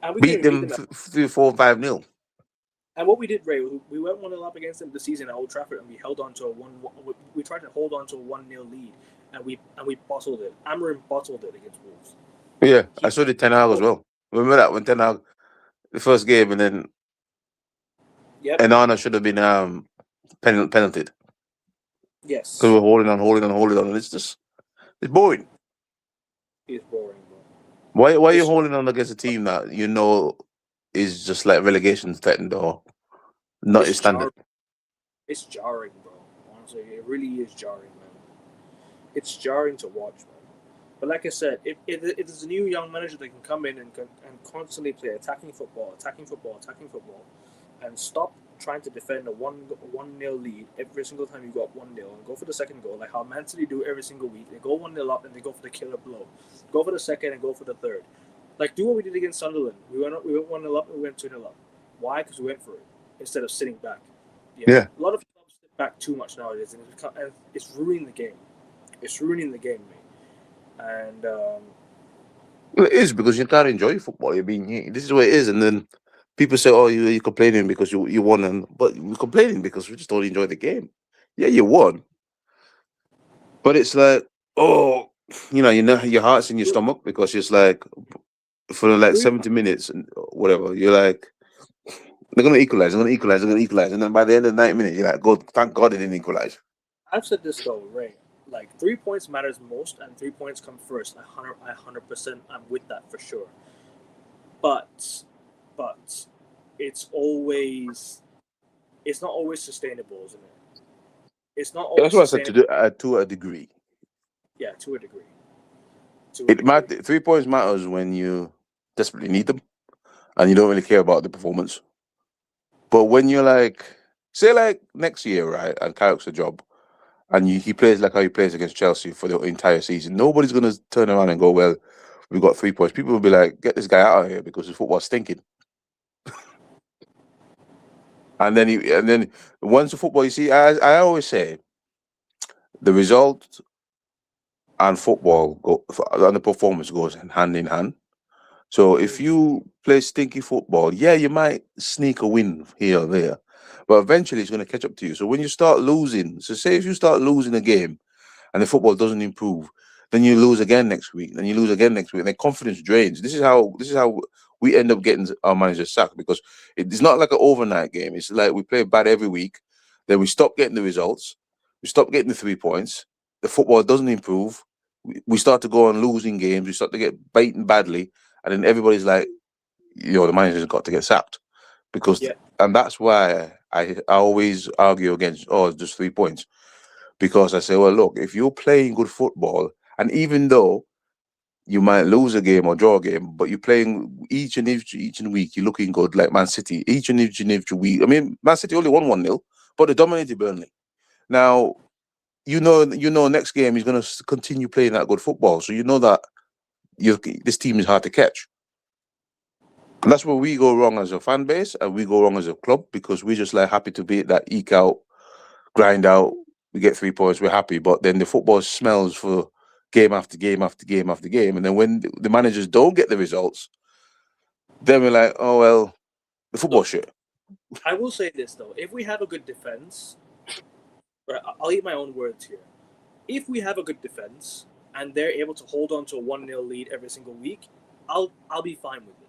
And we couldn't Beat even beat them them. 3, 4, 5-0. And what we did, Ray, we went 1-0 up against them this season at Old Trafford, and we held on to a one. We tried to hold on to a 1-0 lead, and we bottled it. Amarim bottled it against Wolves. Yeah, I He, saw the Ten Hag as well. Remember that when Ten Hag the first game and then yep, Anana should have been penaltied because yes, we're holding on, and it's boring. he's boring, bro. Why are you It's holding on against a team that you know is just like relegation threatened or not it's his standard? jarring. It's jarring, bro. Honestly, it really is jarring, man. It's jarring to watch, man. But like I said, if there's a new young manager that can come in and constantly play attacking football, and stop trying to defend a one nil lead every single time you got 1-0 and go for the second goal, like how Man City do every single week. They go 1-0 up and they go for the killer blow, go for the second and go for the third. Like do what we did against Sunderland. We went 1-0 up and we went 2-0 up. Why? Because we went for it instead of sitting back. Yeah, Yeah, a lot of clubs sit back too much nowadays, and it's ruining the game. It's ruining the game, mate. And well, it is because you can't enjoy football. This is what it is, and then people say, "Oh, you're complaining because you won," but we're complaining because we just don't enjoy the game. Yeah, you won, but it's like, oh, your heart's in your stomach because it's like for like three 70 minutes and whatever, you're like, they're gonna equalize, and then by the end of the 90 minutes, you're like, God, thank God they didn't equalize. I've said this though, Ray. Like 3 points matters most, and 3 points come first. I 100%, I'm with that for sure. But, but, it's always, it's not always sustainable, isn't it? It's not That's always what I said sustainable. to a degree. Yeah, to a degree. To a It degree. matter. 3 points matters when you desperately need them and you don't really care about the performance. But when you're like, say, like next year, right, and Carrick's a job, and he plays like how he plays against Chelsea for the entire season, nobody's gonna turn around and go, "Well, we got 3 points." People will be like, "Get this guy out of here because his football's stinking." And then once the football, you see, I always say, the result and football and the performance goes hand in hand. So if Mm. you play stinky football, yeah, you might sneak a win here or there, but eventually it's going to catch up to you. So when you start losing, so say if you start losing a game and the football doesn't improve, then you lose again next week, then you lose again next week, and then confidence drains. This is how we end up getting our managers sacked because it's not like an overnight game. It's like we play bad every week, then we stop getting the results, we stop getting the 3 points, the football doesn't improve, we start to go on losing games, we start to get beaten badly, and then everybody's like, the manager's got to get sacked because, Yeah, and that's why I always argue against just 3 points because I say, well, look, if you're playing good football, and even though you might lose a game or draw a game, but you're playing each and week, you're looking good, like Man City, each and every week. I mean, Man City only won 1-0, but they dominated Burnley. Now, next game he's going to continue playing that good football, so you know that this team is hard to catch. And that's where we go wrong as a fan base, and we go wrong as a club because we're just like happy to be that eke out, grind out. We get 3 points, we're happy. But then the football smells for game after game after game after game, and then when the managers don't get the results, Then we're like, oh well, the football Look, shit. I will say this though: if we have a good defense, right, I'll eat my own words here. If we have a good defense and they're able to hold on to a 1-0 lead every single week, I'll be fine with it,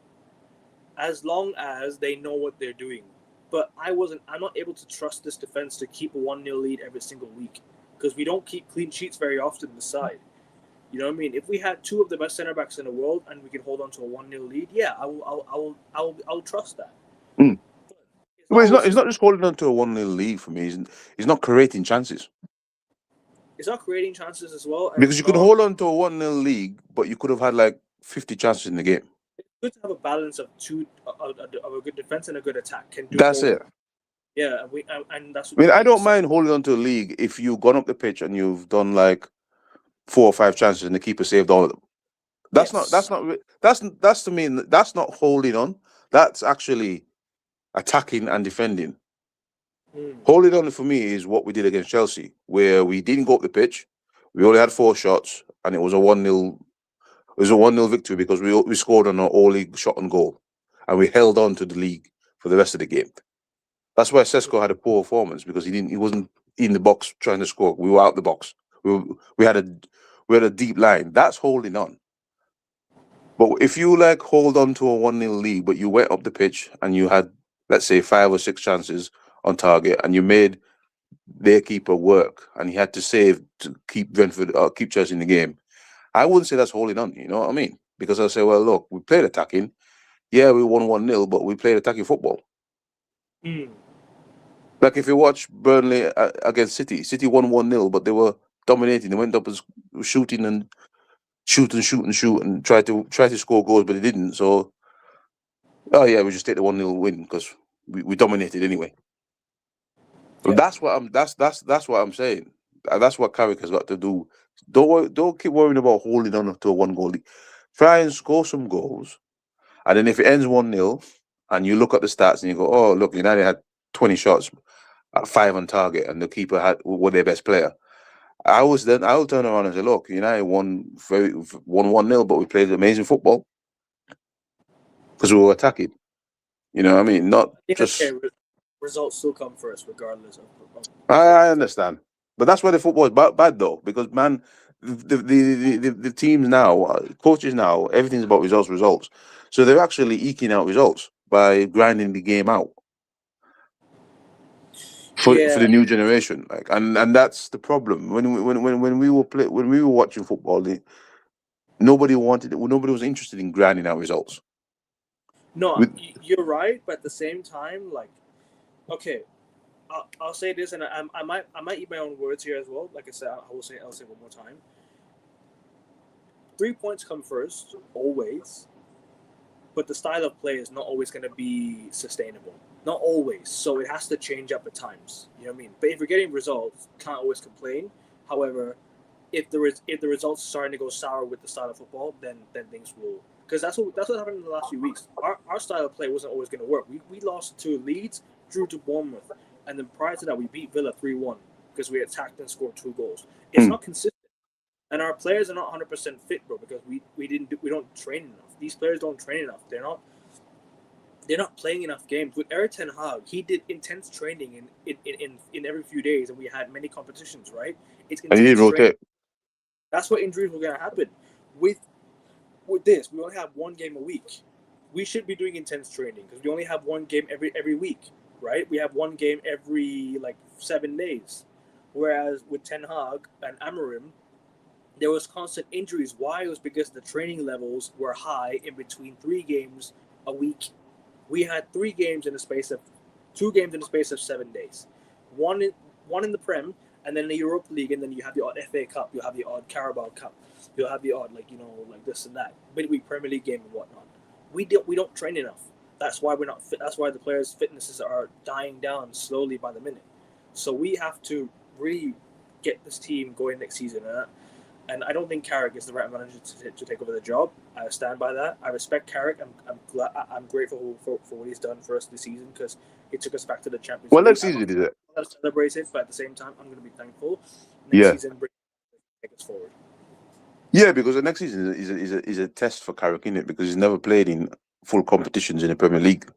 as long as they know what they're doing. But I'm not able to trust this defense to keep a 1-0 lead every single week because we don't keep clean sheets very often in the side. You know what I mean? If we had two of the best center backs in the world and we can hold on to a 1-0 lead, yeah, I'll trust that. Mm. But it's not But always it's not just holding on to a 1-0 lead for me. He's not creating chances. it's not creating chances as well, and Because it's you could not hold on to a 1-0 league, but you could have had like 50 chances in the game. good to have a balance of a good defense and a good attack. Can do That's both. it. Yeah, and that's I what mean, we I need. don't So, mind holding on to a league if you've gone up the pitch and you've done like 4 or 5 chances and the keeper saved all of them. yes. That's to me, that's not holding on. That's actually attacking and defending. Mm. Holding on for me is what we did against Chelsea, where we didn't go up the pitch. We only had 4 shots, and it was a 1-0. It was a 1-0 victory because we scored on our all league shot on goal, and we held on to the league for the rest of the game. That's why Sesko had a poor performance because he wasn't in the box trying to score. We were out the box. We we had a we had a deep line. That's holding on. But if you like hold on to a 1-0 lead, but you went up the pitch and you had, let's say, 5 or 6 chances on target, and you made their keeper work, and he had to save to keep Brentford keep Chelsea in the game, I wouldn't say that's holding on. You know what I mean? Because I say, well, look, we played attacking. Yeah, we won 1-0, but we played attacking football. Mm. Like if you watch Burnley against City, City won 1-0, but they were dominating. They went up as shooting and shoot and try to score goals, but they didn't. So, oh yeah, we just take the 1-0 win because we dominated anyway. Yeah. That's what that's what I'm saying. That's what Carrick has got to do. Don't keep worrying about holding on to a 1 goal lead. Try and score some goals, and then if it ends 1-0, and you look at the stats and you go, oh look, United had 20 shots, 5 on target, and the keeper had were their best player. I'll turn around and say, look, United won 1-0, but we played amazing football because we were attacking. You know what I mean? Not At the end of the just. day, results still come first, regardless of I performance. understand, but that's why the football is bad though, because man, the teams now, coaches now, everything's about results. So they're actually eking out results by grinding the game out for Yeah. the new generation. Like, and that's the problem. When we were watching football, nobody was interested in grinding out results. No, With you're right, but at the same time, like, okay, I'll say this, and I might eat my own words here as well. Like I said, I'll say one more time. 3 points come first, always, but the style of play is not always going to be sustainable. Not always. So it has to change up at times. You know what I mean? But if you're getting results, can't always complain. However, if the results are starting to go sour with the style of football, then things will, because that's what happened in the last few weeks. Our style of play wasn't always going to work. We lost to Leeds, drew to Bournemouth, and then prior to that we beat Villa 3-1 because we attacked and scored 2 goals. It's mm, not consistent, and our players are not 100% fit, bro, because we don't train enough. These players don't train enough. They're not playing enough games. With Eric Ten Hag, he did intense training in every few days, and we had many competitions. Right? It's and you intense didn't training. rotate. That's what injuries were gonna happen. With with this, we only have one game a week. We should be doing intense training because we only have one game every week, right? We have one game every like 7 days. Whereas with Ten Hag and Amarim, there was constant injuries. Why? It was because the training levels were high in between 3 games a week. We had 3 games in the space of 2 games in the space of 7 days. One in, one in the Prem, and then the Europa League, and then you have the odd FA Cup, you'll have the odd Carabao Cup, you'll have the odd like this and that midweek Premier League game and whatnot. We don't train enough. That's why we're not fit. That's why the players' fitnesses are dying down slowly by the minute. So we have to really get this team going next season. And I don't think Carrick is the right manager to take over the job. I stand by that. I respect Carrick. I'm grateful for what he's done for us this season because he took us back to the Champions Well, League. next I'm season not is it? going to celebrate it, but at the same time, I'm going to be thankful. Next Yeah, season, take us forward. yeah, because the next season is a test for Carrick, is it? Because he's never played in full competitions in the Premier League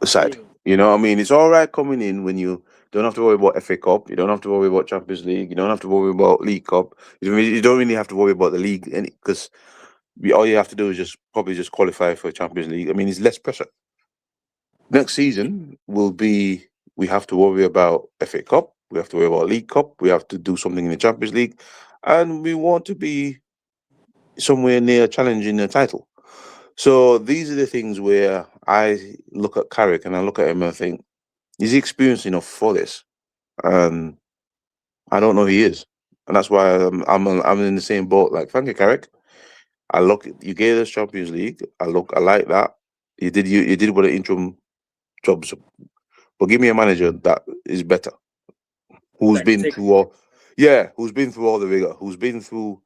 side. Mm. You know what I mean? It's all right coming in when you don't have to worry about FA Cup. You don't have to worry about Champions League. You don't have to worry about League Cup. You don't really have to worry about the league because all you have to do is just qualify for Champions League. I mean, it's less pressure. Next Yeah, season will be we have to worry about FA Cup. We have to worry about League Cup. We have to do something in the Champions League, and we want to be somewhere near challenging the title. So these are the things where I look at Carrick and I look at him and I think, is he experienced enough for this? And I don't know if he is. And that's why I'm in the same boat. Like, thank you, Carrick. You gave us Champions League. I like that. You did what an interim job. But give me a manager that is better, who's that can been take. through all, yeah, who's been through all the rigor, who's been through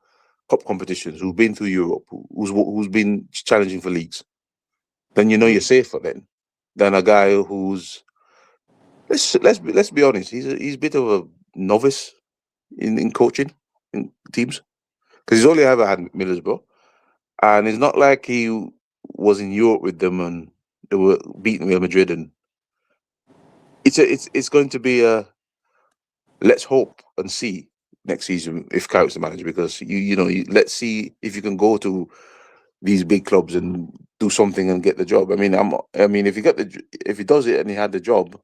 cup competitions, who's been through Europe, who's been challenging for leagues. Then you know you're Mm. safer then than a guy who's let's be honest, he's a bit of a novice in coaching in teams because he's only ever had Middlesbrough, and it's not like he was in Europe with them and they were beating Real Madrid. And it's going to be a let's hope and see next season if Carrick's the manager, because let's see if you can go to these big clubs and do something and get the job. I mean, if he does it and he had the job,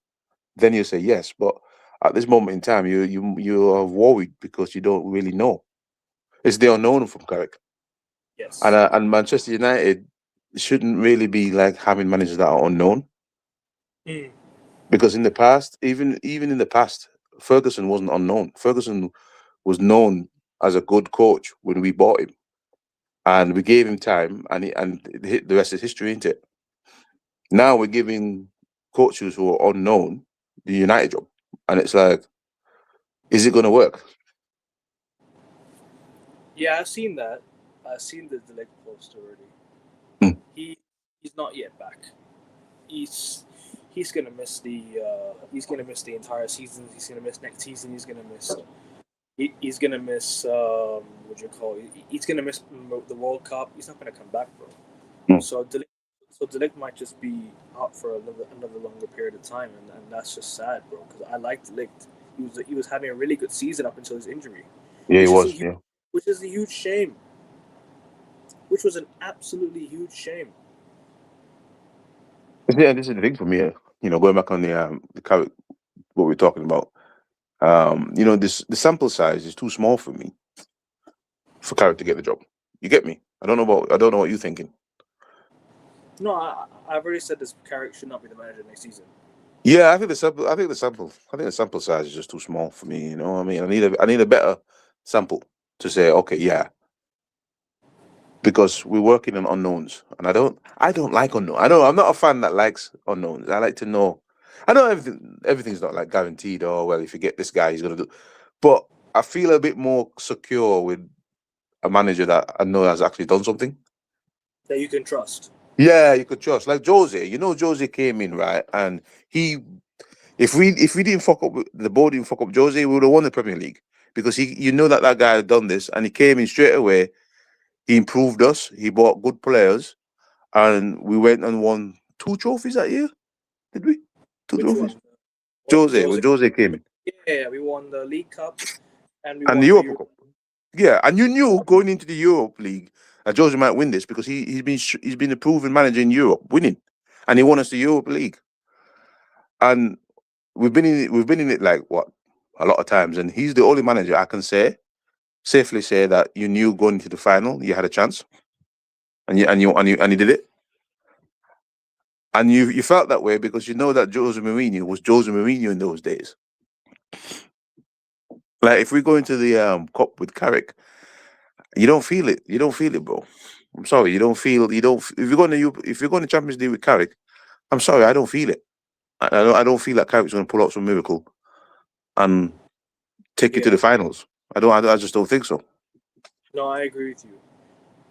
then you say yes. But at this moment in time, you are worried because you don't really know. It's the unknown from Carrick, Yes. and Manchester United shouldn't really be like having managers that are unknown, Mm. because in the past, even in the past, Ferguson wasn't unknown. Ferguson was known as a good coach when we bought him, and we gave him time, and the rest is history, isn't it? Now we're giving coaches who are unknown the United job, and it's like, is it going to work? Yeah, I've seen that. I've seen the Delict post already. Mm. He he's not yet back. He's he's gonna miss the entire season. He's gonna miss next season. He's gonna miss what do you call it? He's gonna miss the World Cup. He's not gonna come back, bro. Mm. So Delict might just be out for another longer period of time, and that's just sad, bro. Because I like Delict. He was having a really good season up until his injury, Yeah, he which is a was. huge, Yeah, which is a huge shame. Which was an absolutely huge shame. yeah. This is the thing for me. Going back on the Carrick, what we're talking about. This the sample size is too small for me for Carrick to get the job. You get me? I don't know what you're thinking. No, I've already said this. Carrick should not be the manager next season. Yeah, I think the sample size is just too small for me. I mean, I need a better sample to say, okay, yeah, because we're working on unknowns, and I don't like unknown. I know I'm not a fan that likes unknowns. I like to know. I know everything's not like guaranteed. Oh well, if you get this guy, he's gonna do. But I feel a bit more secure with a manager that I know has actually done something. That you can trust. Yeah, you could trust. Like Jose, Jose came in, right, and he if we didn't fuck up the board didn't fuck up Jose, we would have won the Premier League, because that guy had done this and he came in straight away. He improved us. He bought good players, and we went and won 2 trophies that year. Did we? Two Which trophies. one? What When Jose? Jose came in, Yeah, we won the League Cup and we and the won the Europa Euro. Cup. Yeah, and you knew going into the Europe League that Jose might win this, because he's been a proven manager in Europe, winning, and he won us the Europa League. And we've been in it like what, a lot of times, and he's the only manager I can safely say that you knew going into the final you had a chance, and you did it, and you felt that way because you know that Jose Mourinho was Jose Mourinho in those days. Like if we go into the cup with Carrick, you don't feel it. You don't feel it, bro. I'm sorry, you don't feel. You don't. If you're going to Champions League with Carrick, I'm sorry, I don't feel it. I don't feel like Carrick's going to pull out some miracle and take you to Yeah. the finals. I just don't think so. No, I agree with you.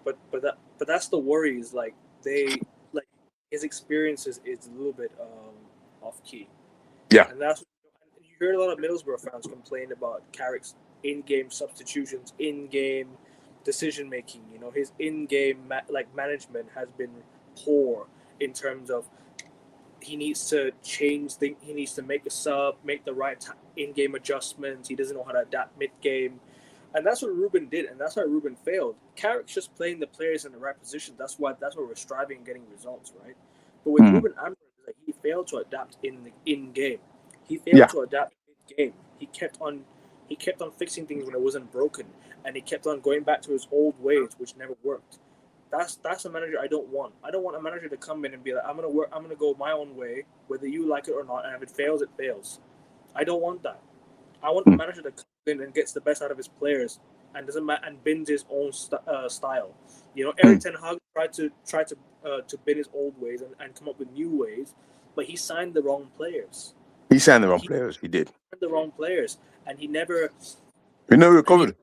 But that's the worry. Is like like his experience is a little bit off key, Yeah. and that's you heard a lot of Middlesbrough fans complain about Carrick's in-game substitutions, in-game decision making. His in-game management has been poor in terms of he needs to change things. He needs to make a sub, make the right in-game adjustments. He doesn't know how to adapt mid-game, and that's what Ruben did, and that's why Ruben failed. Carrick's just playing the players in the right position. That's why we're striving and getting results, right? But with Mm. Ruben Amorim, like, he failed to adapt in game. He failed Yeah. to adapt in game. He kept on fixing things when it wasn't broken, and he kept on going back to his old ways, which never worked. That's a manager I don't want. I don't want a manager to come in and be like, I'm gonna go my own way, whether you like it or not, and if it fails, it fails. I don't want that. I want a Mm. manager that comes in and gets the best out of his players and doesn't and bends his own style. You know, Eric Ten Hag tried to bend his old ways and come up with new ways, but he signed the wrong players. He signed the wrong players. He did. The wrong players, and he never. We never recovered.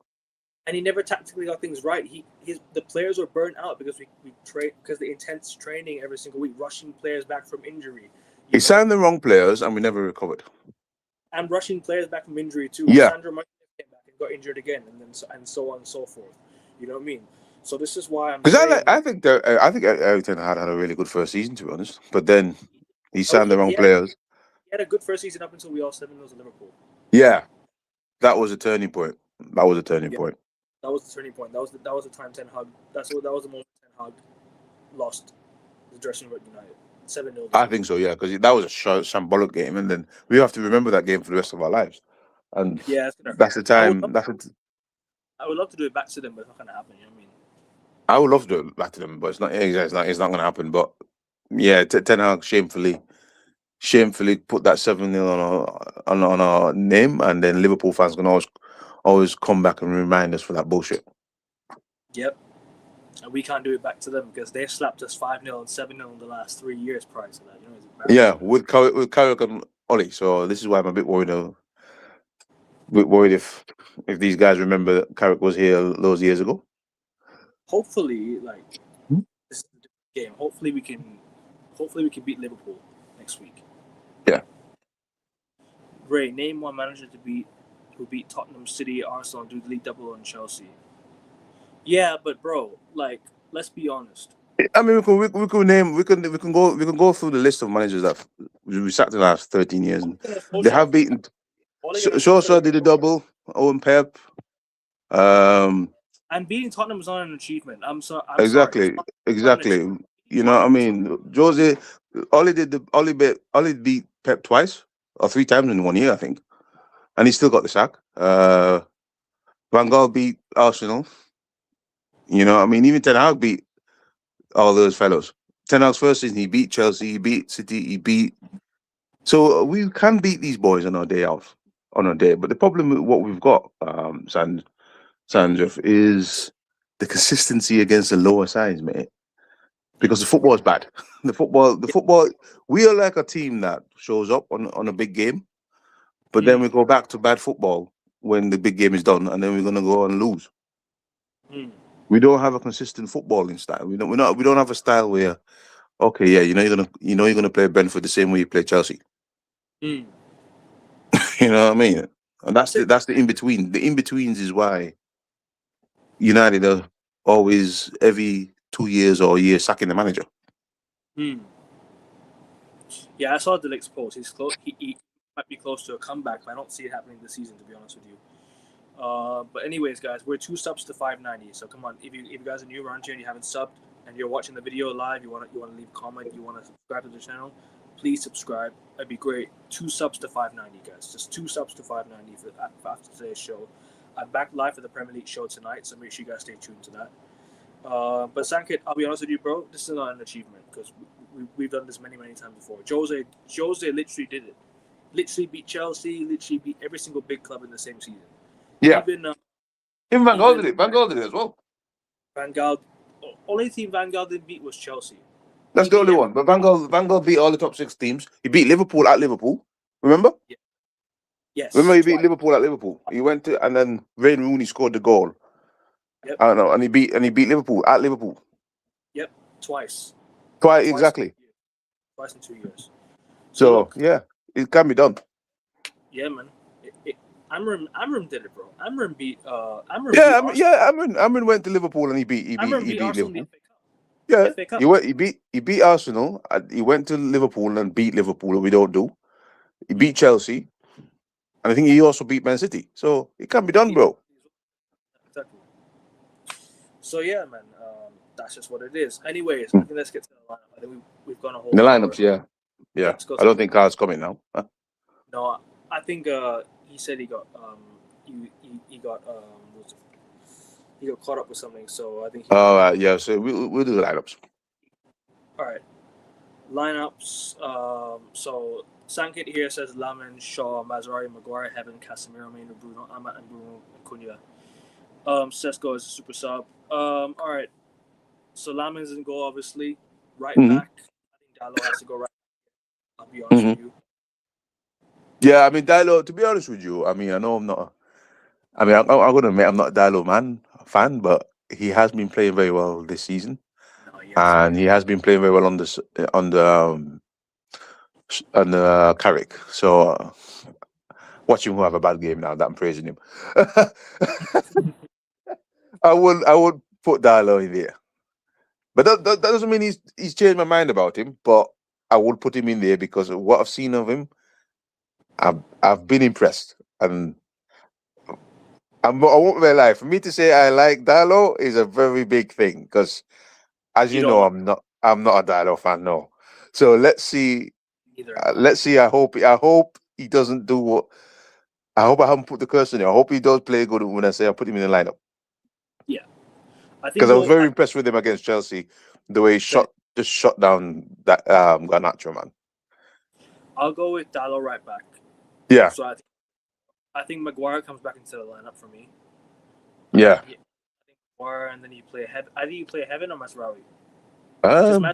And he never tactically got things right. The players were burnt out because we train because the intense training every single week, rushing players back from injury. He signed the wrong players, and we never recovered. And rushing players back from injury too. Yeah. Sandro Martinez came back and got injured again, and so on and so forth. You know what I mean? So this is why I'm. Because I think Eric Ten Hag had a really good first season, to be honest. But then he signed the wrong players. He had a good first season up until we all 7-0 to Liverpool. Yeah, that was a turning point. That was a turning point. That was the turning point. That was the time Ten Hag. That was the moment Ten Hag lost the dressing room at United. 7-0. I think so, yeah, because that was a shambolic game, and then we have to remember that game for the rest of our lives. And yeah, that's the time. I would love to do it back to them, but it's not going to happen. You know what I mean? I would love to do it back to them, but it's not going to happen. But yeah, Ten Hag shamefully put that 7-0 on our name, and then Liverpool fans can always come back and remind us for that bullshit. Yep. And we can't do it back to them because they slapped us 5-0 and 7-0 in the last 3 years prior to that. You know, yeah, with Carrick and Ollie. So this is why I'm a bit worried. If these guys remember that Carrick was here those years ago. Hopefully, this is a different game. Hopefully we can beat Liverpool next week. Yeah. Ray, name one manager who beat Tottenham, City, Arsenal, and do the league double on Chelsea. Yeah, but bro, let's be honest. I mean, we can go through the list of managers that we sacked in the last 13 years. And they have beaten. Solskjaer did a double. Owen Pep. And beating Tottenham was not an achievement. I'm exactly. Sorry. You know what I mean? Jose, Ollie beat Pep twice or 3 times in 1 year, I think, and he still got the sack. Van Gaal beat Arsenal. You know what I mean? Even Ten Hag beat all those fellows. Ten Hag's first season, he beat Chelsea, he beat City, So we can beat these boys on our day off, on our day. But the problem with what we've got, Sandra, is the consistency against the lower sides, mate. Because the football is bad. The football. We are like a team that shows up on a big game, but then we go back to bad football when the big game is done, and then we're gonna go and lose. We don't have a consistent footballing style. We don't have a style where, okay, yeah, you're gonna play Brentford the same way you play Chelsea. You know what I mean? And that's the in between. The in betweens is why United are always every 2 years or a year sacking the manager. Yeah, I saw Delict's post. He's close. He might be close to a comeback, but I don't see it happening this season, to be honest with you. But anyways, guys, we're 2 subs to 590. So come on, if you guys are new around here and you haven't subbed and you're watching the video live, you want to leave a comment, you want to subscribe to the channel, please subscribe. That'd be great. 2 subs to 590, guys. Just 2 subs to 590 for after today's show. I'm back live for the Premier League show tonight, so make sure you guys stay tuned to that. But Sankit, I'll be honest with you, bro. This is not an achievement because we've done this many times before. Jose literally did it. Literally beat Chelsea. Literally beat every single big club in the same season. Yeah. Even Van Gaal did it. Van Gaal did it as well. Van Gaal. Only team Van Gaal didn't beat was Chelsea. That's the only one. But Van Gaal beat all the top 6 teams. He beat Liverpool at Liverpool. Remember? Yeah. Yes. Remember he beat Liverpool at Liverpool. He went to, and then Wayne Rooney scored the goal. Yep. I don't know, and he beat Liverpool at Liverpool. Yep, twice. Exactly. Twice in 2 years. So yeah, it can be done. Yeah, man. Amorim did it, bro. Amorim beat. Amorim went to Liverpool and he beat Liverpool. Yeah, FA Cup. he beat Arsenal. He went to Liverpool and beat Liverpool. We don't do. He Mm. beat Chelsea, and I think he also beat Man City. So it can be done, He beat bro. exactly. So yeah, man, that's just what it is. Anyways, I Mm. think let's get to the lineup. I think we've gone a whole The hour. lineups, yeah, yeah. Let's go I through don't the think lineup. Carl's coming now. Huh? No, I think he said he got he got he got caught up with something, so I think he All might right, not. yeah. So we'll do the lineups. All right, lineups. So Sankit here says Lamin, Shaw, Mazrari, Maguire, Heaven, Casemiro, Mainu, Bruno, Amat, and Bruno Cunha. Sesko is a super sub. All right. So Lamin's in goal, obviously. Right Hmm. back. I think Dallo has to go right. I'll be honest Hmm. with you. Yeah, I mean, Dilo. To be honest with you, I mean, I know I'm not. I mean, I'm gonna admit I'm not a Dilo fan, but he has been playing very well this season, No, yes, and yes. he has been playing very well on the Carrick. So watch him who have a bad game now that I'm praising him. I would put Dilo in there, but that doesn't mean he's changed my mind about him. But I would put him in there because of what I've seen of him. I've been impressed, and I won't lie. For me to say I like Dalo is a very big thing because, as You you don't know, like I'm not a Dalo fan. No, so let's see. either am I. Let's see. I hope he doesn't do what. I hope I haven't put the curse on him. I hope he does play good when I say I put him in the lineup Yeah. I think because I was we'll very impressed with him against Chelsea. The way he say shot down that Garnacho, man. I'll go with Dallo right back. Yeah, So I think Maguire comes back into the lineup for me. yeah. I think Maguire and then you play Heaven. I think you play Heaven or Masraoui. Because Um.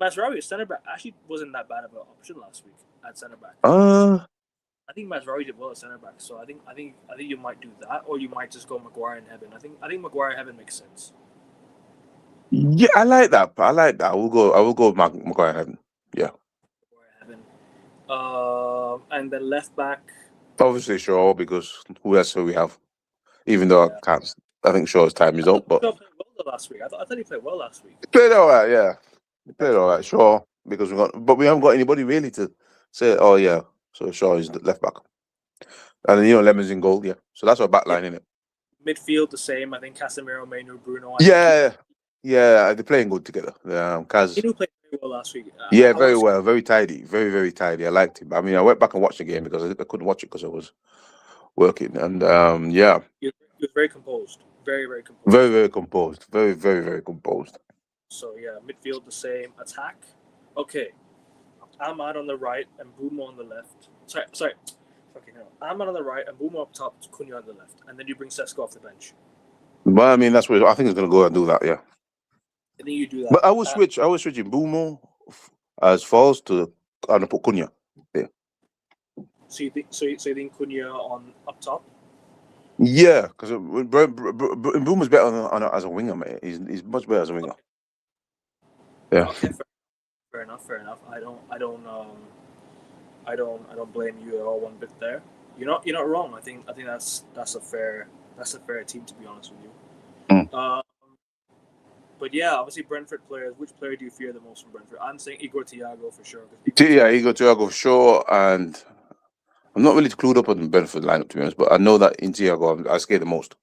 Masraoui center back actually wasn't that bad of an option last week at center back. Uh. I think Masraoui did well at center back, so I think you might do that, or you might just go Maguire and Heaven. I think Maguire Heaven makes sense. Yeah, I like that. I like that. I will go with Maguire. Yeah. Maguire Heaven. And then left back. Obviously, Shaw, because who else do we have? Even though Yeah, I think Shaw's time is I thought up, but Shaw played well last week. I thought he played well last week. he played all right. Yeah, he played all Actually, right. Shaw, because but we haven't got anybody really to say, oh yeah, so Shaw is the left back, and then, Lemon's in goal. Yeah, so that's our back yeah. line, isn't it? Midfield the same. I think Casemiro, Mainu, Bruno. I think keep Yeah, yeah, they're playing good together. Kaz, Mainu played very well last week. yeah, I very was well, very tidy, very very tidy. I liked him. I mean, I went back and watched the game because I couldn't watch it because I was working, and yeah, he was very composed, very very very composed. very composed, very very very composed. So yeah, midfield the same. Attack, okay. Ahmad on the right and Bumo on the left. Sorry. Fucking hell. Ahmad on the right and Bumo up top, Cunha on the left, and then you bring Sesko off the bench. But I mean, that's what I think he's going to go and do that. Yeah. I think you do that. But I was switching Bumo as false to and put Cunha. Yeah, So you think Cunha on up top? yeah, because Bumo's better as a winger, mate. He's much better as a winger. Yeah, Okay, fair enough. Fair enough. I don't blame you at all one bit there. You're not wrong. I think that's a fair team, to be honest with Mm. you. But yeah, obviously Brentford players. Which player do you fear the most from Brentford? I'm saying Igor Thiago for sure. Yeah, he got Thiago for sure, and I'm not really clued up on the Brentford lineup to be honest, but I know that in Thiago I scared the most,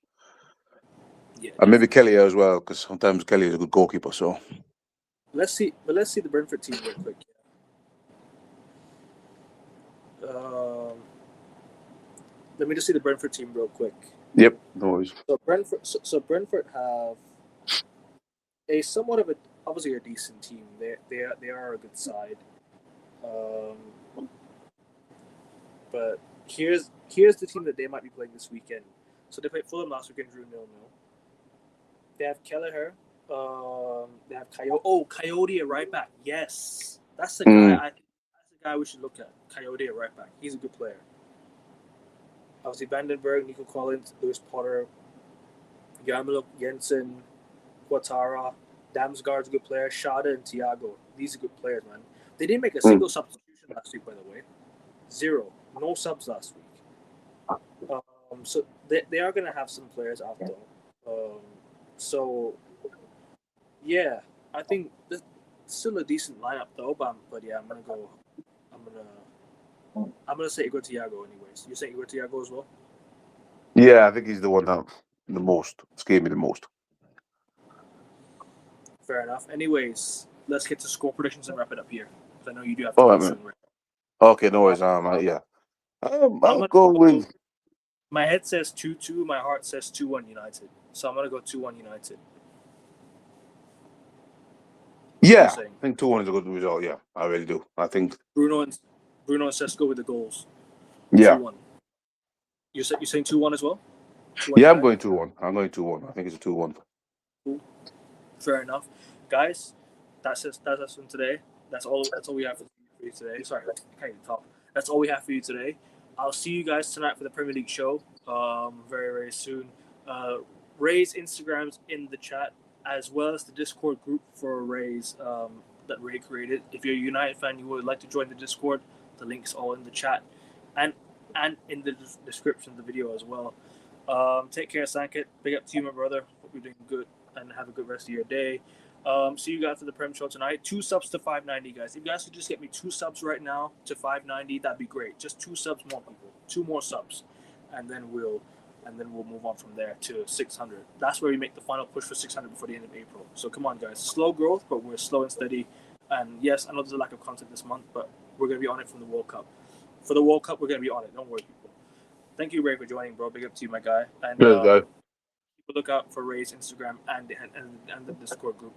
Yeah, and maybe definitely. Kelly as well, because sometimes Kelly is a good goalkeeper. So Let's see the Brentford team real quick. Um, Let me just see the Brentford team real quick. yep, no worries. So Brentford have a somewhat of a obviously a decent team. They are a good side. Um, but here's the team that they might be playing this weekend. So they played Fulham last weekend, drew 0-0. They have Kelleher. They have Coyote at right back. Yes, that's the guy. Mm. That's the guy we should look at. Coyote at right back. He's a good player. Obviously, Vandenberg, Nico Collins, Lewis Potter, Yarmuluk, Jensen, Quatara, Damsgaard's a good player. Shada and Thiago. These are good players, man. They didn't make a single substitution last week, by the way. Zero. No subs last week. So they are going to have some players out though. So, yeah. I think it's still a decent lineup though. But yeah, I'm gonna say Igor Thiago anyways. You say Igor Thiago as well? Yeah, I think he's the one that the most scared me the most. Fair enough. Anyways, let's get to score predictions and wrap it up here. Because I know you do have to All go right, man. soon, right? Okay, no worries. Yeah. I'm I'll gonna go go. with My head says 2-2. My heart says 2-1 United. So I'm gonna go 2-1 United. What are you yeah. saying? I think 2-1 is a good result. Yeah, I really do. I think Bruno and Bruno and Sesko with the goals. yeah, 2-1. You're saying 2-1 as well? 2-1 yeah. I'm United. going 2-1. I'm going 2-1. I think it's a 2-1. Cool. Fair enough, guys. That's us from today. That's all. That's all we have for you today. Sorry, I can't even talk. That's all we have for you today. I'll see you guys tonight for the Premier League show. Very very soon. Ray's Instagram's in the chat as well as the Discord group for Ray's that Ray created. If you're a United fan, you would like to join the Discord. The link's all in the chat, and in the description of the video as well. Take care, Sankit. Big up to you, my brother. Hope you're doing good and have a good rest of your day. See you guys for the Prem show tonight. 2 subs to 590, guys. If you guys could just get me 2 subs right now to 590, that'd be great. Just 2 subs more, people. 2 more subs, and then we'll move on from there to 600. That's where we make the final push for 600 before the end of April. So come on, guys. Slow growth, but we're slow and steady. And yes, I know there's a lack of content this month, but we're gonna be on it from the World Cup. For the World Cup, we're gonna be on it. Don't worry, people. Thank you, Ray, for joining, bro. Big up to you, my guy. And Cheers, guys. look out for Ray's Instagram and the Discord group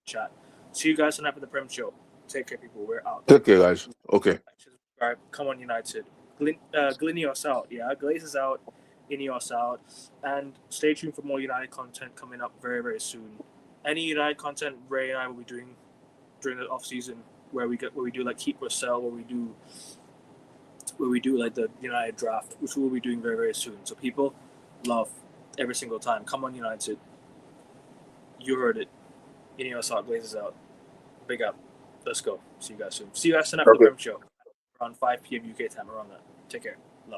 chat. See you guys tonight for the Prem show. Take care, people. We're out. Take care, guys. Okay. Subscribe. Come on, United. Glinios out. Yeah, Glazes out. Ineos out. And stay tuned for more United content coming up very, very soon. Any United content Ray and I will be doing during the off season where we do like keep or sell, where we do like the United draft, which we'll be doing very, very soon. So people, love every single time. Come on, United. You heard it. Ineos out, Glazes out. Big up. Let's go. See you guys soon. See you guys tonight for the Prem show. Around 5 p.m. UK time, around that. Take care.